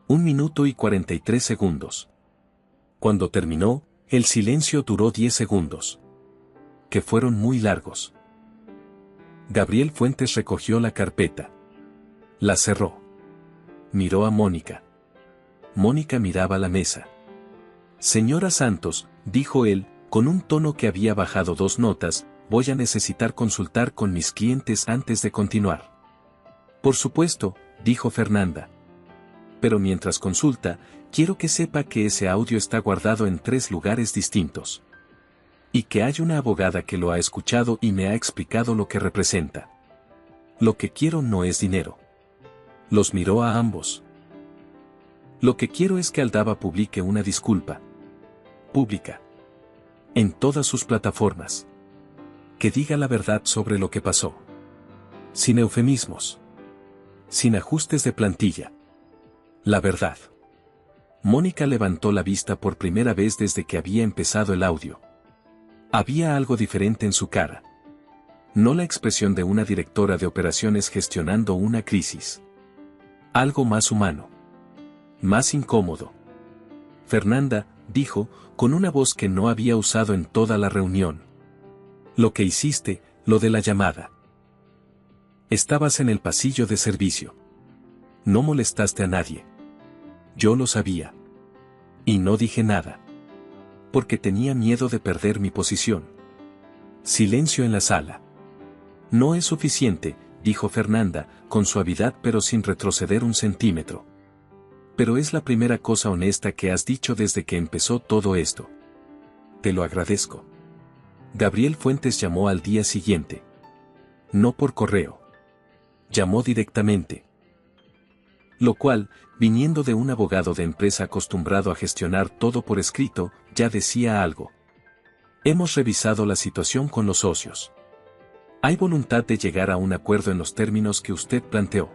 A: 1 minuto y 43 segundos. Cuando terminó, el silencio duró 10 segundos. Que fueron muy largos. Gabriel Fuentes recogió la carpeta. La cerró. Miró a Mónica. Mónica miraba la mesa. Señora Santos, dijo él, con un tono que había bajado 2 notas, voy a necesitar consultar con mis clientes antes de continuar. Por supuesto, dijo Fernanda. Pero mientras consulta, quiero que sepa que ese audio está guardado en 3 lugares distintos. Y que hay una abogada que lo ha escuchado y me ha explicado lo que representa. Lo que quiero no es dinero. Los miró a ambos. Lo que quiero es que Aldaba publique una disculpa. Pública. En todas sus plataformas. Que diga la verdad sobre lo que pasó. Sin eufemismos. Sin ajustes de plantilla. La verdad. Mónica levantó la vista por primera vez desde que había empezado el audio. Había algo diferente en su cara. No la expresión de una directora de operaciones gestionando una crisis. Algo más humano. Más incómodo. Fernanda, dijo, con una voz que no había usado en toda la reunión. Lo que hiciste, lo de la llamada. Estabas en el pasillo de servicio. No molestaste a nadie. Yo lo sabía. Y no dije nada. Porque tenía miedo de perder mi posición. Silencio en la sala. No es suficiente, dijo Fernanda, con suavidad pero sin retroceder un centímetro. Pero es la primera cosa honesta que has dicho desde que empezó todo esto. Te lo agradezco. Gabriel Fuentes llamó al día siguiente. No por correo. Llamó directamente. Lo cual, viniendo de un abogado de empresa acostumbrado a gestionar todo por escrito, ya decía algo. Hemos revisado la situación con los socios. Hay voluntad de llegar a un acuerdo en los términos que usted planteó.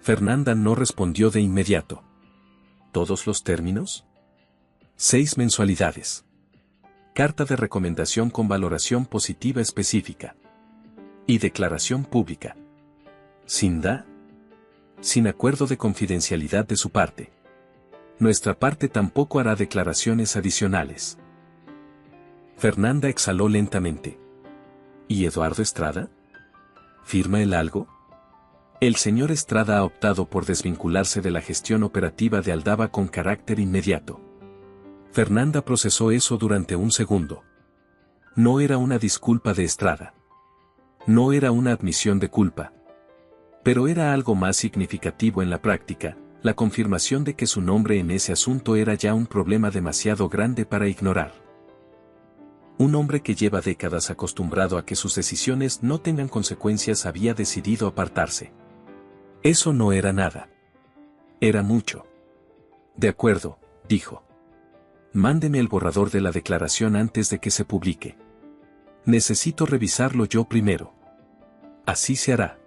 A: Fernanda no respondió de inmediato. ¿Todos los términos? 6 mensualidades. Carta de recomendación con valoración positiva específica. Y declaración pública. ¿Sin da? Sin acuerdo de confidencialidad de su parte. Nuestra parte tampoco hará declaraciones adicionales. Fernanda exhaló lentamente. ¿Y Eduardo Estrada? ¿Firma él algo? El señor Estrada ha optado por desvincularse de la gestión operativa de Aldaba con carácter inmediato. Fernanda procesó eso durante un segundo. No era una disculpa de Estrada. No era una admisión de culpa. Pero era algo más significativo en la práctica, la confirmación de que su nombre en ese asunto era ya un problema demasiado grande para ignorar. Un hombre que lleva décadas acostumbrado a que sus decisiones no tengan consecuencias había decidido apartarse. Eso no era nada. Era mucho. De acuerdo, dijo. Mándeme el borrador de la declaración antes de que se publique. Necesito revisarlo yo primero. Así se hará.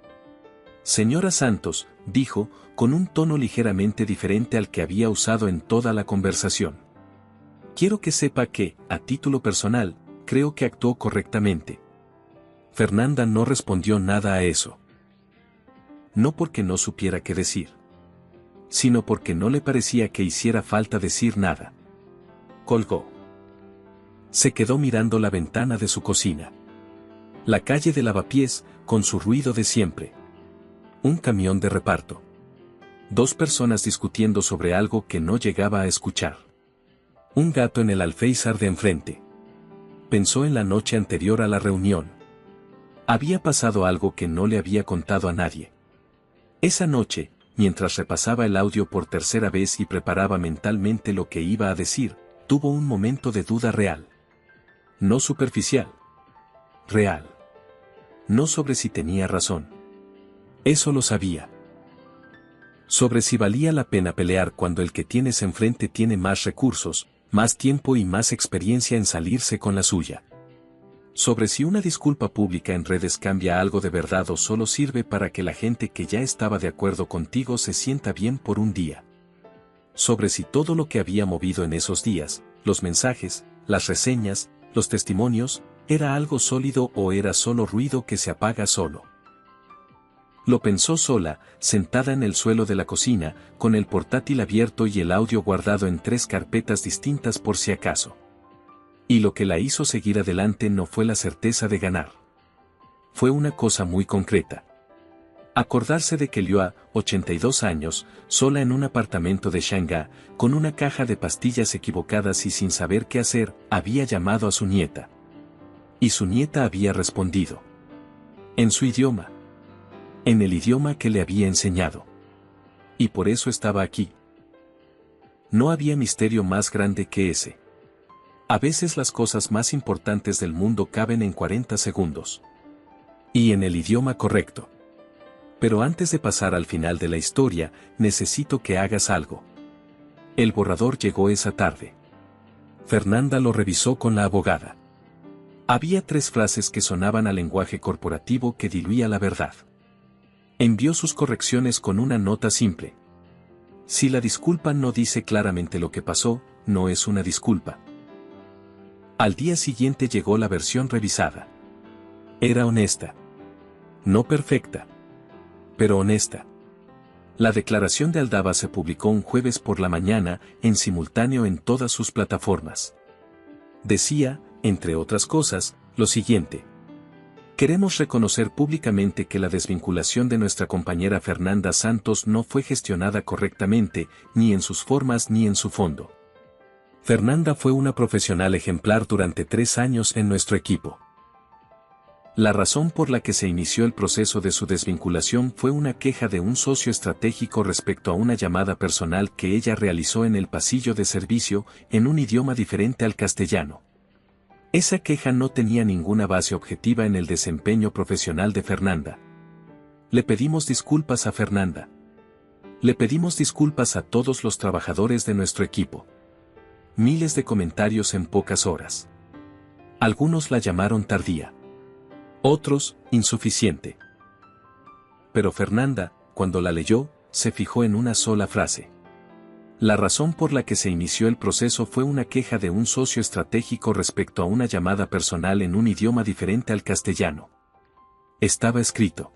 A: Señora Santos, dijo, con un tono ligeramente diferente al que había usado en toda la conversación. Quiero que sepa que, a título personal, creo que actuó correctamente. Fernanda no respondió nada a eso. No porque no supiera qué decir, sino porque no le parecía que hiciera falta decir nada. Colgó. Se quedó mirando la ventana de su cocina. La calle de Lavapiés, con su ruido de siempre. Un camión de reparto. Dos personas discutiendo sobre algo que no llegaba a escuchar. Un gato en el alféizar de enfrente. Pensó en la noche anterior a la reunión. Había pasado algo que no le había contado a nadie. Esa noche, mientras repasaba el audio por tercera vez y preparaba mentalmente lo que iba a decir, tuvo un momento de duda real. No superficial. Real. No sobre si tenía razón. Eso lo sabía. Sobre si valía la pena pelear cuando el que tienes enfrente tiene más recursos, más tiempo y más experiencia en salirse con la suya. Sobre si una disculpa pública en redes cambia algo de verdad o solo sirve para que la gente que ya estaba de acuerdo contigo se sienta bien por un día. Sobre si todo lo que había movido en esos días, los mensajes, las reseñas, los testimonios, era algo sólido o era solo ruido que se apaga solo. Lo pensó sola, sentada en el suelo de la cocina, con el portátil abierto y el audio guardado en 3 carpetas distintas por si acaso. Y lo que la hizo seguir adelante no fue la certeza de ganar. Fue una cosa muy concreta. Acordarse de que Liua, 82 años, sola en un apartamento de Shanghái, con una caja de pastillas equivocadas y sin saber qué hacer, había llamado a su nieta. Y su nieta había respondido. En su idioma. En el idioma que le había enseñado. Y por eso estaba aquí. No había misterio más grande que ese. A veces las cosas más importantes del mundo caben en 40 segundos. Y en el idioma correcto. Pero antes de pasar al final de la historia, necesito que hagas algo. El borrador llegó esa tarde. Fernanda lo revisó con la abogada. Había 3 frases que sonaban a lenguaje corporativo que diluía la verdad. Envió sus correcciones con una nota simple. Si la disculpa no dice claramente lo que pasó, no es una disculpa. Al día siguiente llegó la versión revisada. Era honesta. No perfecta. Pero honesta. La declaración de Aldaba se publicó un jueves por la mañana, en simultáneo en todas sus plataformas. Decía, entre otras cosas, lo siguiente. Queremos reconocer públicamente que la desvinculación de nuestra compañera Fernanda Santos no fue gestionada correctamente, ni en sus formas ni en su fondo. Fernanda fue una profesional ejemplar durante 3 años en nuestro equipo. La razón por la que se inició el proceso de su desvinculación fue una queja de un socio estratégico respecto a una llamada personal que ella realizó en el pasillo de servicio, en un idioma diferente al castellano. Esa queja no tenía ninguna base objetiva en el desempeño profesional de Fernanda. Le pedimos disculpas a Fernanda. Le pedimos disculpas a todos los trabajadores de nuestro equipo. Miles de comentarios en pocas horas. Algunos la llamaron tardía. Otros, insuficiente. Pero Fernanda, cuando la leyó, se fijó en una sola frase. La razón por la que se inició el proceso fue una queja de un socio estratégico respecto a una llamada personal en un idioma diferente al castellano. Estaba escrito.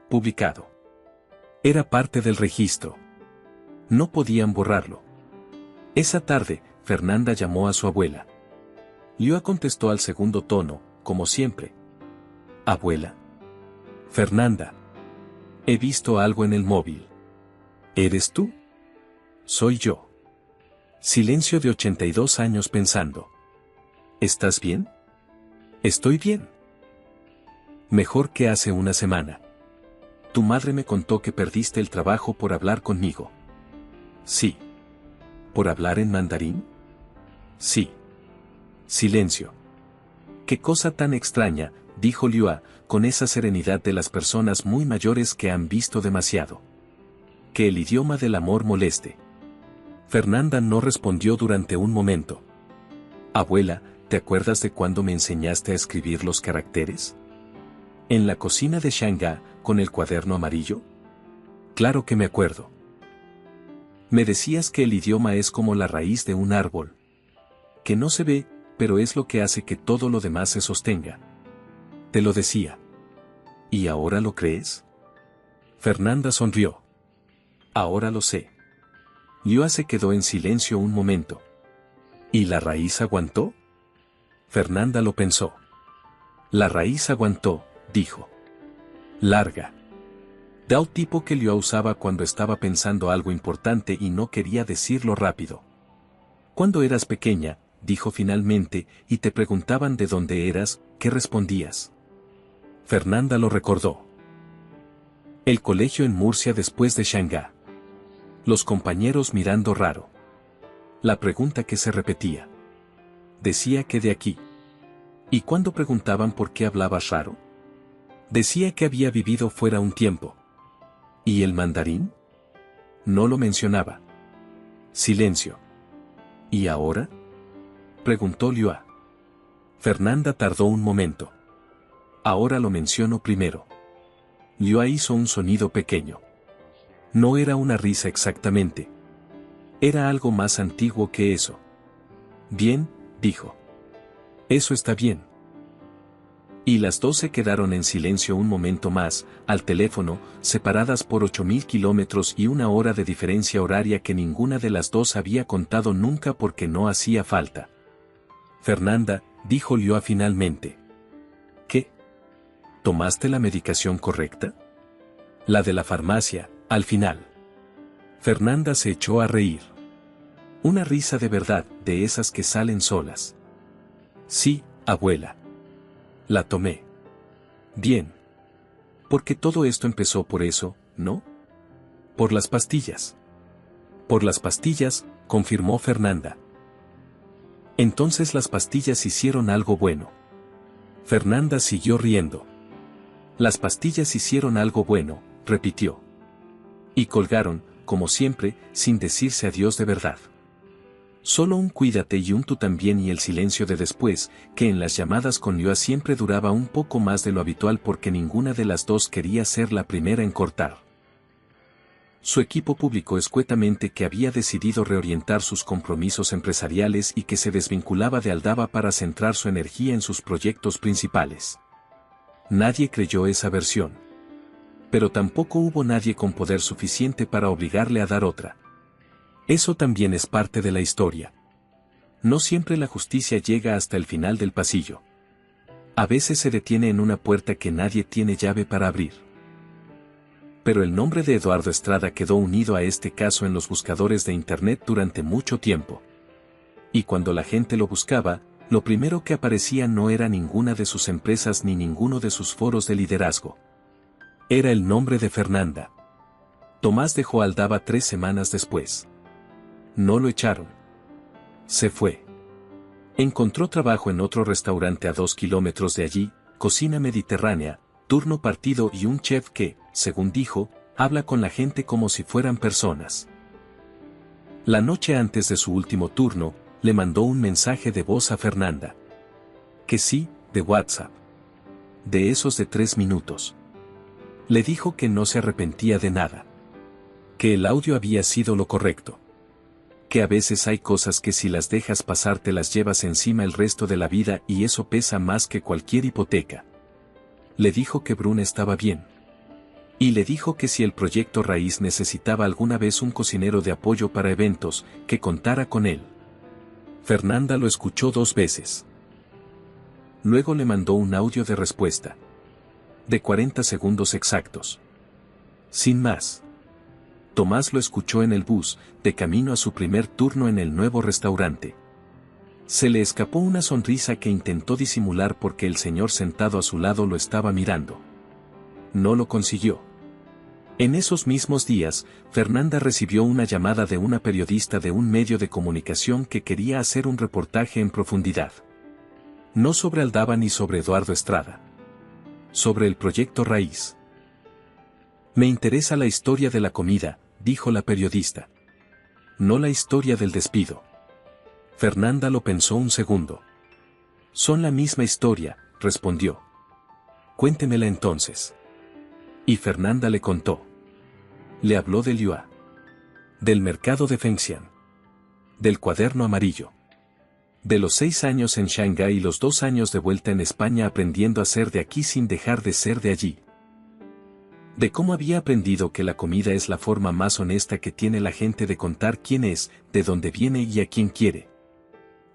A: Publicado. Era parte del registro. No podían borrarlo. Esa tarde, Fernanda llamó a su abuela. Liua contestó al segundo tono, como siempre. Abuela. Fernanda. He visto algo en el móvil. ¿Eres tú? Soy yo. Silencio de 82 años pensando. ¿Estás bien? Estoy bien. Mejor que hace una semana. Tu madre me contó que perdiste el trabajo por hablar conmigo. Sí. ¿Por hablar en mandarín? Sí. Silencio. Qué cosa tan extraña, dijo Liua, con esa serenidad de las personas muy mayores que han visto demasiado. Que el idioma del amor moleste. Fernanda no respondió durante un momento. Abuela, ¿te acuerdas de cuando me enseñaste a escribir los caracteres? ¿En la cocina de Shanghái, con el cuaderno amarillo? Claro que me acuerdo. Me decías que el idioma es como la raíz de un árbol. Que no se ve, pero es lo que hace que todo lo demás se sostenga. Te lo decía. ¿Y ahora lo crees? Fernanda sonrió. Ahora lo sé. Liua se quedó en silencio un momento. ¿Y la raíz aguantó? Fernanda lo pensó. La raíz aguantó, dijo. Larga. Dao tipo que Liu usaba cuando estaba pensando algo importante y no quería decirlo rápido. Cuando eras pequeña, dijo finalmente, y te preguntaban de dónde eras, ¿qué respondías? Fernanda lo recordó. El colegio en Murcia después de Shanghái. Los compañeros mirando raro. La pregunta que se repetía. Decía que de aquí. ¿Y cuando preguntaban por qué hablabas raro? Decía que había vivido fuera un tiempo. ¿Y el mandarín? No lo mencionaba. Silencio. ¿Y ahora? Preguntó Liu. Fernanda tardó un momento. Ahora lo menciono primero. Liu hizo un sonido pequeño. No era una risa exactamente. Era algo más antiguo que eso. Bien, dijo. Eso está bien. Y las dos se quedaron en silencio un momento más, al teléfono, separadas por 8.000 kilómetros y una hora de diferencia horaria que ninguna de las dos había contado nunca porque no hacía falta. Fernanda, dijo Liu finalmente. ¿Qué? ¿Tomaste la medicación correcta? La de la farmacia, al final. Fernanda se echó a reír. Una risa de verdad, de esas que salen solas. Sí, abuela. La tomé. Bien. Porque todo esto empezó por eso, ¿no? Por las pastillas. Por las pastillas, confirmó Fernanda. Entonces las pastillas hicieron algo bueno. Fernanda siguió riendo. Las pastillas hicieron algo bueno, repitió. Y colgaron, como siempre, sin decirse adiós de verdad. Solo un cuídate y un tú también y el silencio de después, que en las llamadas con Liu siempre duraba un poco más de lo habitual porque ninguna de las dos quería ser la primera en cortar. Su equipo publicó escuetamente que había decidido reorientar sus compromisos empresariales y que se desvinculaba de Aldaba para centrar su energía en sus proyectos principales. Nadie creyó esa versión. Pero tampoco hubo nadie con poder suficiente para obligarle a dar otra. Eso también es parte de la historia. No siempre la justicia llega hasta el final del pasillo. A veces se detiene en una puerta que nadie tiene llave para abrir. Pero el nombre de Eduardo Estrada quedó unido a este caso en los buscadores de Internet durante mucho tiempo. Y cuando la gente lo buscaba, lo primero que aparecía no era ninguna de sus empresas ni ninguno de sus foros de liderazgo. Era el nombre de Fernanda. Tomás dejó Aldaba 3 semanas después. No lo echaron. Se fue. Encontró trabajo en otro restaurante a 2 kilómetros de allí, cocina mediterránea, turno partido y un chef que, según dijo, habla con la gente como si fueran personas. La noche antes de su último turno, le mandó un mensaje de voz a Fernanda. Que sí, de WhatsApp. De esos de 3 minutos. Le dijo que no se arrepentía de nada. Que el audio había sido lo correcto. Que a veces hay cosas que si las dejas pasar te las llevas encima el resto de la vida y eso pesa más que cualquier hipoteca. Le dijo que Brun estaba bien. Y le dijo que si el proyecto Raíz necesitaba alguna vez un cocinero de apoyo para eventos, que contara con él. Fernanda lo escuchó 2 veces. Luego le mandó un audio de respuesta. De 40 segundos exactos. Sin más. Tomás lo escuchó en el bus, de camino a su primer turno en el nuevo restaurante. Se le escapó una sonrisa que intentó disimular porque el señor sentado a su lado lo estaba mirando. No lo consiguió. En esos mismos días, Fernanda recibió una llamada de una periodista de un medio de comunicación que quería hacer un reportaje en profundidad. No sobre Aldaba ni sobre Eduardo Estrada. Sobre el proyecto Raíz. Me interesa la historia de la comida, dijo la periodista. No la historia del despido. Fernanda lo pensó un segundo. Son la misma historia, respondió. Cuéntemela entonces. Y Fernanda le contó. Le habló de Liu. Del mercado de Fengxian. Del cuaderno amarillo. De los 6 años en Shanghái y los 2 años de vuelta en España aprendiendo a ser de aquí sin dejar de ser de allí. De cómo había aprendido que la comida es la forma más honesta que tiene la gente de contar quién es, de dónde viene y a quién quiere.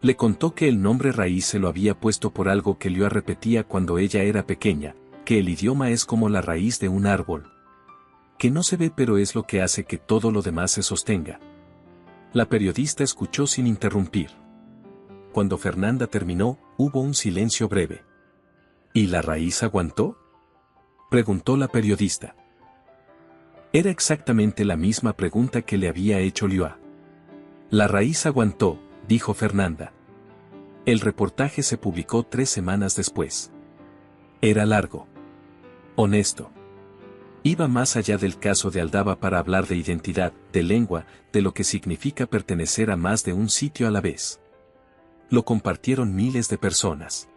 A: Le contó que el nombre Raíz se lo había puesto por algo que Liu repetía cuando ella era pequeña, que el idioma es como la raíz de un árbol. Que no se ve pero es lo que hace que todo lo demás se sostenga. La periodista escuchó sin interrumpir. Cuando Fernanda terminó, hubo un silencio breve. ¿Y la raíz aguantó?, preguntó la periodista. Era exactamente la misma pregunta que le había hecho Liua. La raíz aguantó, dijo Fernanda. El reportaje se publicó 3 semanas después. Era largo. Honesto. Iba más allá del caso de Aldaba para hablar de identidad, de lengua, de lo que significa pertenecer a más de un sitio a la vez. Lo compartieron miles de personas.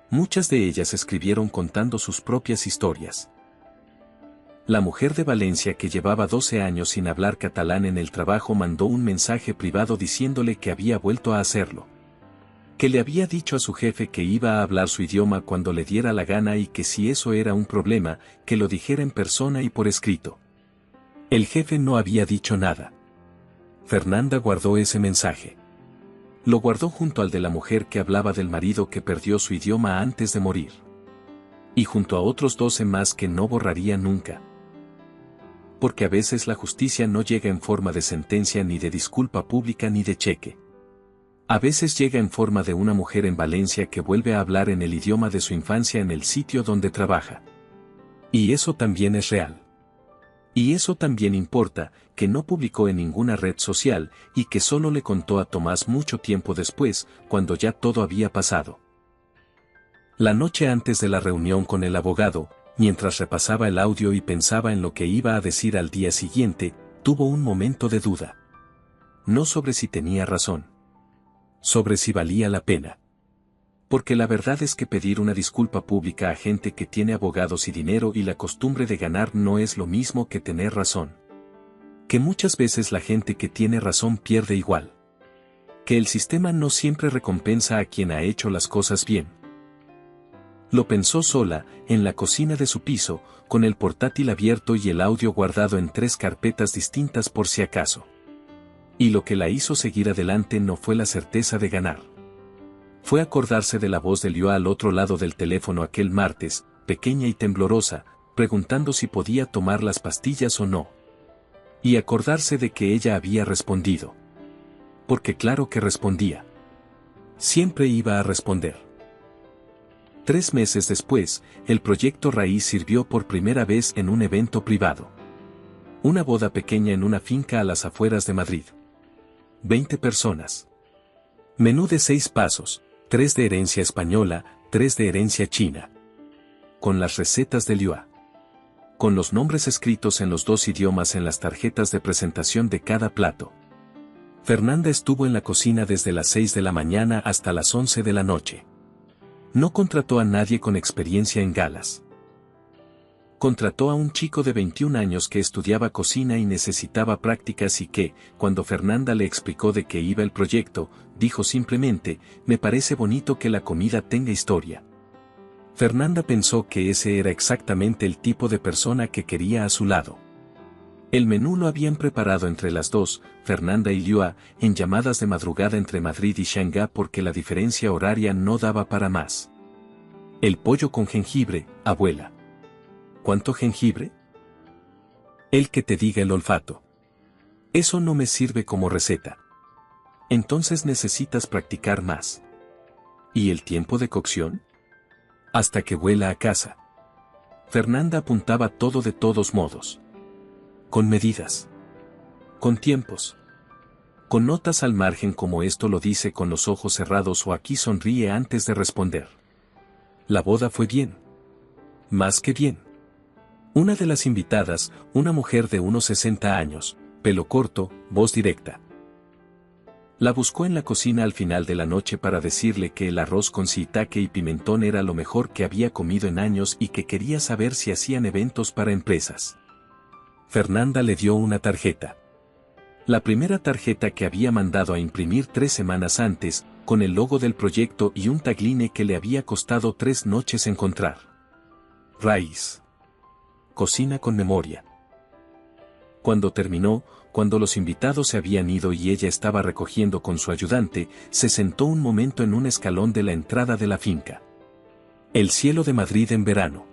A: Muchas de ellas escribieron contando sus propias historias. La mujer de Valencia que llevaba 12 años sin hablar catalán en el trabajo mandó un mensaje privado diciéndole que había vuelto a hacerlo. Que le había dicho a su jefe que iba a hablar su idioma cuando le diera la gana y que si eso era un problema, que lo dijera en persona y por escrito. El jefe no había dicho nada. Fernanda guardó ese mensaje. Lo guardó junto al de la mujer que hablaba del marido que perdió su idioma antes de morir. Y junto a otros 12 más que no borraría nunca. Porque a veces la justicia no llega en forma de sentencia ni de disculpa pública ni de cheque. A veces llega en forma de una mujer en Valencia que vuelve a hablar en el idioma de su infancia en el sitio donde trabaja. Y eso también es real. Y eso también importa, que no publicó en ninguna red social y que solo le contó a Tomás mucho tiempo después, cuando ya todo había pasado. La noche antes de la reunión con el abogado, mientras repasaba el audio y pensaba en lo que iba a decir al día siguiente, tuvo un momento de duda. No sobre si tenía razón. Sobre si valía la pena. Porque la verdad es que pedir una disculpa pública a gente que tiene abogados y dinero y la costumbre de ganar no es lo mismo que tener razón. Que muchas veces la gente que tiene razón pierde igual. Que el sistema no siempre recompensa a quien ha hecho las cosas bien. Lo pensó sola, en la cocina de su piso, con el portátil abierto y el audio guardado en 3 carpetas distintas por si acaso. Y lo que la hizo seguir adelante no fue la certeza de ganar. Fue acordarse de la voz de Liua al otro lado del teléfono aquel martes, pequeña y temblorosa, preguntando si podía tomar las pastillas o no. Y acordarse de que ella había respondido. Porque claro que respondía. Siempre iba a responder. 3 meses después, el proyecto Raíz sirvió por primera vez en un evento privado. Una boda pequeña en una finca a las afueras de Madrid. 20 personas. Menú de 6 pasos, 3 de herencia española, 3 de herencia china. Con las recetas de Liua. Con los nombres escritos en los 2 idiomas en las tarjetas de presentación de cada plato. Fernanda estuvo en la cocina desde las 6 de la mañana hasta las 11 de la noche. No contrató a nadie con experiencia en galas. Contrató a un chico de 21 años que estudiaba cocina y necesitaba prácticas y que, cuando Fernanda le explicó de qué iba el proyecto, dijo simplemente, me parece bonito que la comida tenga historia. Fernanda pensó que ese era exactamente el tipo de persona que quería a su lado. El menú lo habían preparado entre las dos, Fernanda y Liua, en llamadas de madrugada entre Madrid y Shanghái porque la diferencia horaria no daba para más. El pollo con jengibre, abuela. ¿Cuánto jengibre? El que te diga el olfato. Eso no me sirve como receta. Entonces necesitas practicar más. ¿Y el tiempo de cocción? Hasta que vuela a casa. Fernanda apuntaba todo de todos modos. Con medidas. Con tiempos. Con notas al margen como esto lo dice con los ojos cerrados o aquí sonríe antes de responder. La boda fue bien. Más que bien. Una de las invitadas, una mujer de unos 60 años, pelo corto, voz directa. La buscó en la cocina al final de la noche para decirle que el arroz con shiitake y pimentón era lo mejor que había comido en años y que quería saber si hacían eventos para empresas. Fernanda le dio una tarjeta. La primera tarjeta que había mandado a imprimir 3 semanas antes, con el logo del proyecto y un tagline que le había costado 3 noches encontrar. Raíz. Cocina con memoria. Cuando terminó, cuando los invitados se habían ido y ella estaba recogiendo con su ayudante, se sentó un momento en un escalón de la entrada de la finca. El cielo de Madrid en verano.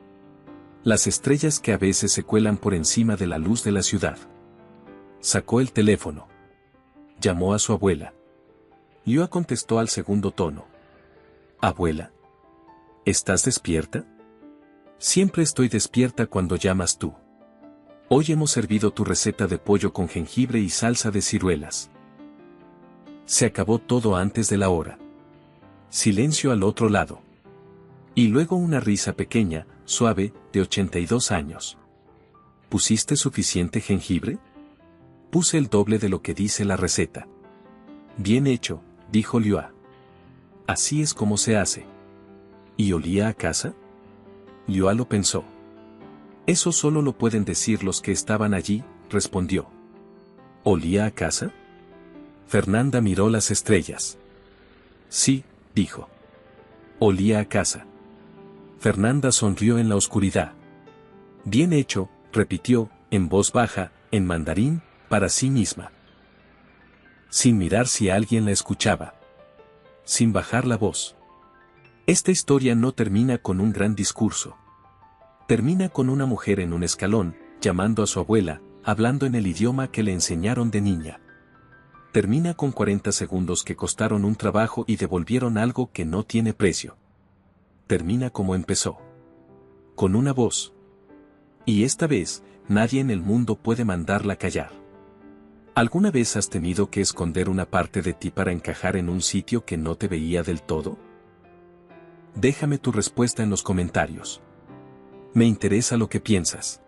A: Las estrellas que a veces se cuelan por encima de la luz de la ciudad. Sacó el teléfono. Llamó a su abuela. Liua contestó al segundo tono. Abuela. ¿Estás despierta? Siempre estoy despierta cuando llamas tú. Hoy hemos servido tu receta de pollo con jengibre y salsa de ciruelas. Se acabó todo antes de la hora. Silencio al otro lado. Y luego una risa pequeña, suave, de 82 años. ¿Pusiste suficiente jengibre? Puse el doble de lo que dice la receta. Bien hecho, dijo Liua. Así es como se hace. ¿Y olía a casa? Liua lo pensó. Eso solo lo pueden decir los que estaban allí, respondió. ¿Olía a casa? Fernanda miró las estrellas. Sí, dijo. Olía a casa. Fernanda sonrió en la oscuridad. Bien hecho, repitió, en voz baja, en mandarín, para sí misma. Sin mirar si alguien la escuchaba. Sin bajar la voz. Esta historia no termina con un gran discurso. Termina con una mujer en un escalón, llamando a su abuela, hablando en el idioma que le enseñaron de niña. Termina con 40 segundos que costaron un trabajo y devolvieron algo que no tiene precio. Termina como empezó. Con una voz. Y esta vez, nadie en el mundo puede mandarla callar. ¿Alguna vez has tenido que esconder una parte de ti para encajar en un sitio que no te veía del todo? Déjame tu respuesta en los comentarios. Me interesa lo que piensas.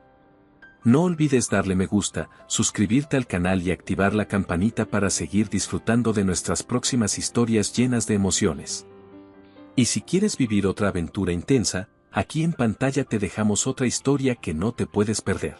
A: No olvides darle me gusta, suscribirte al canal y activar la campanita para seguir disfrutando de nuestras próximas historias llenas de emociones. Y si quieres vivir otra aventura intensa, aquí en pantalla te dejamos otra historia que no te puedes perder.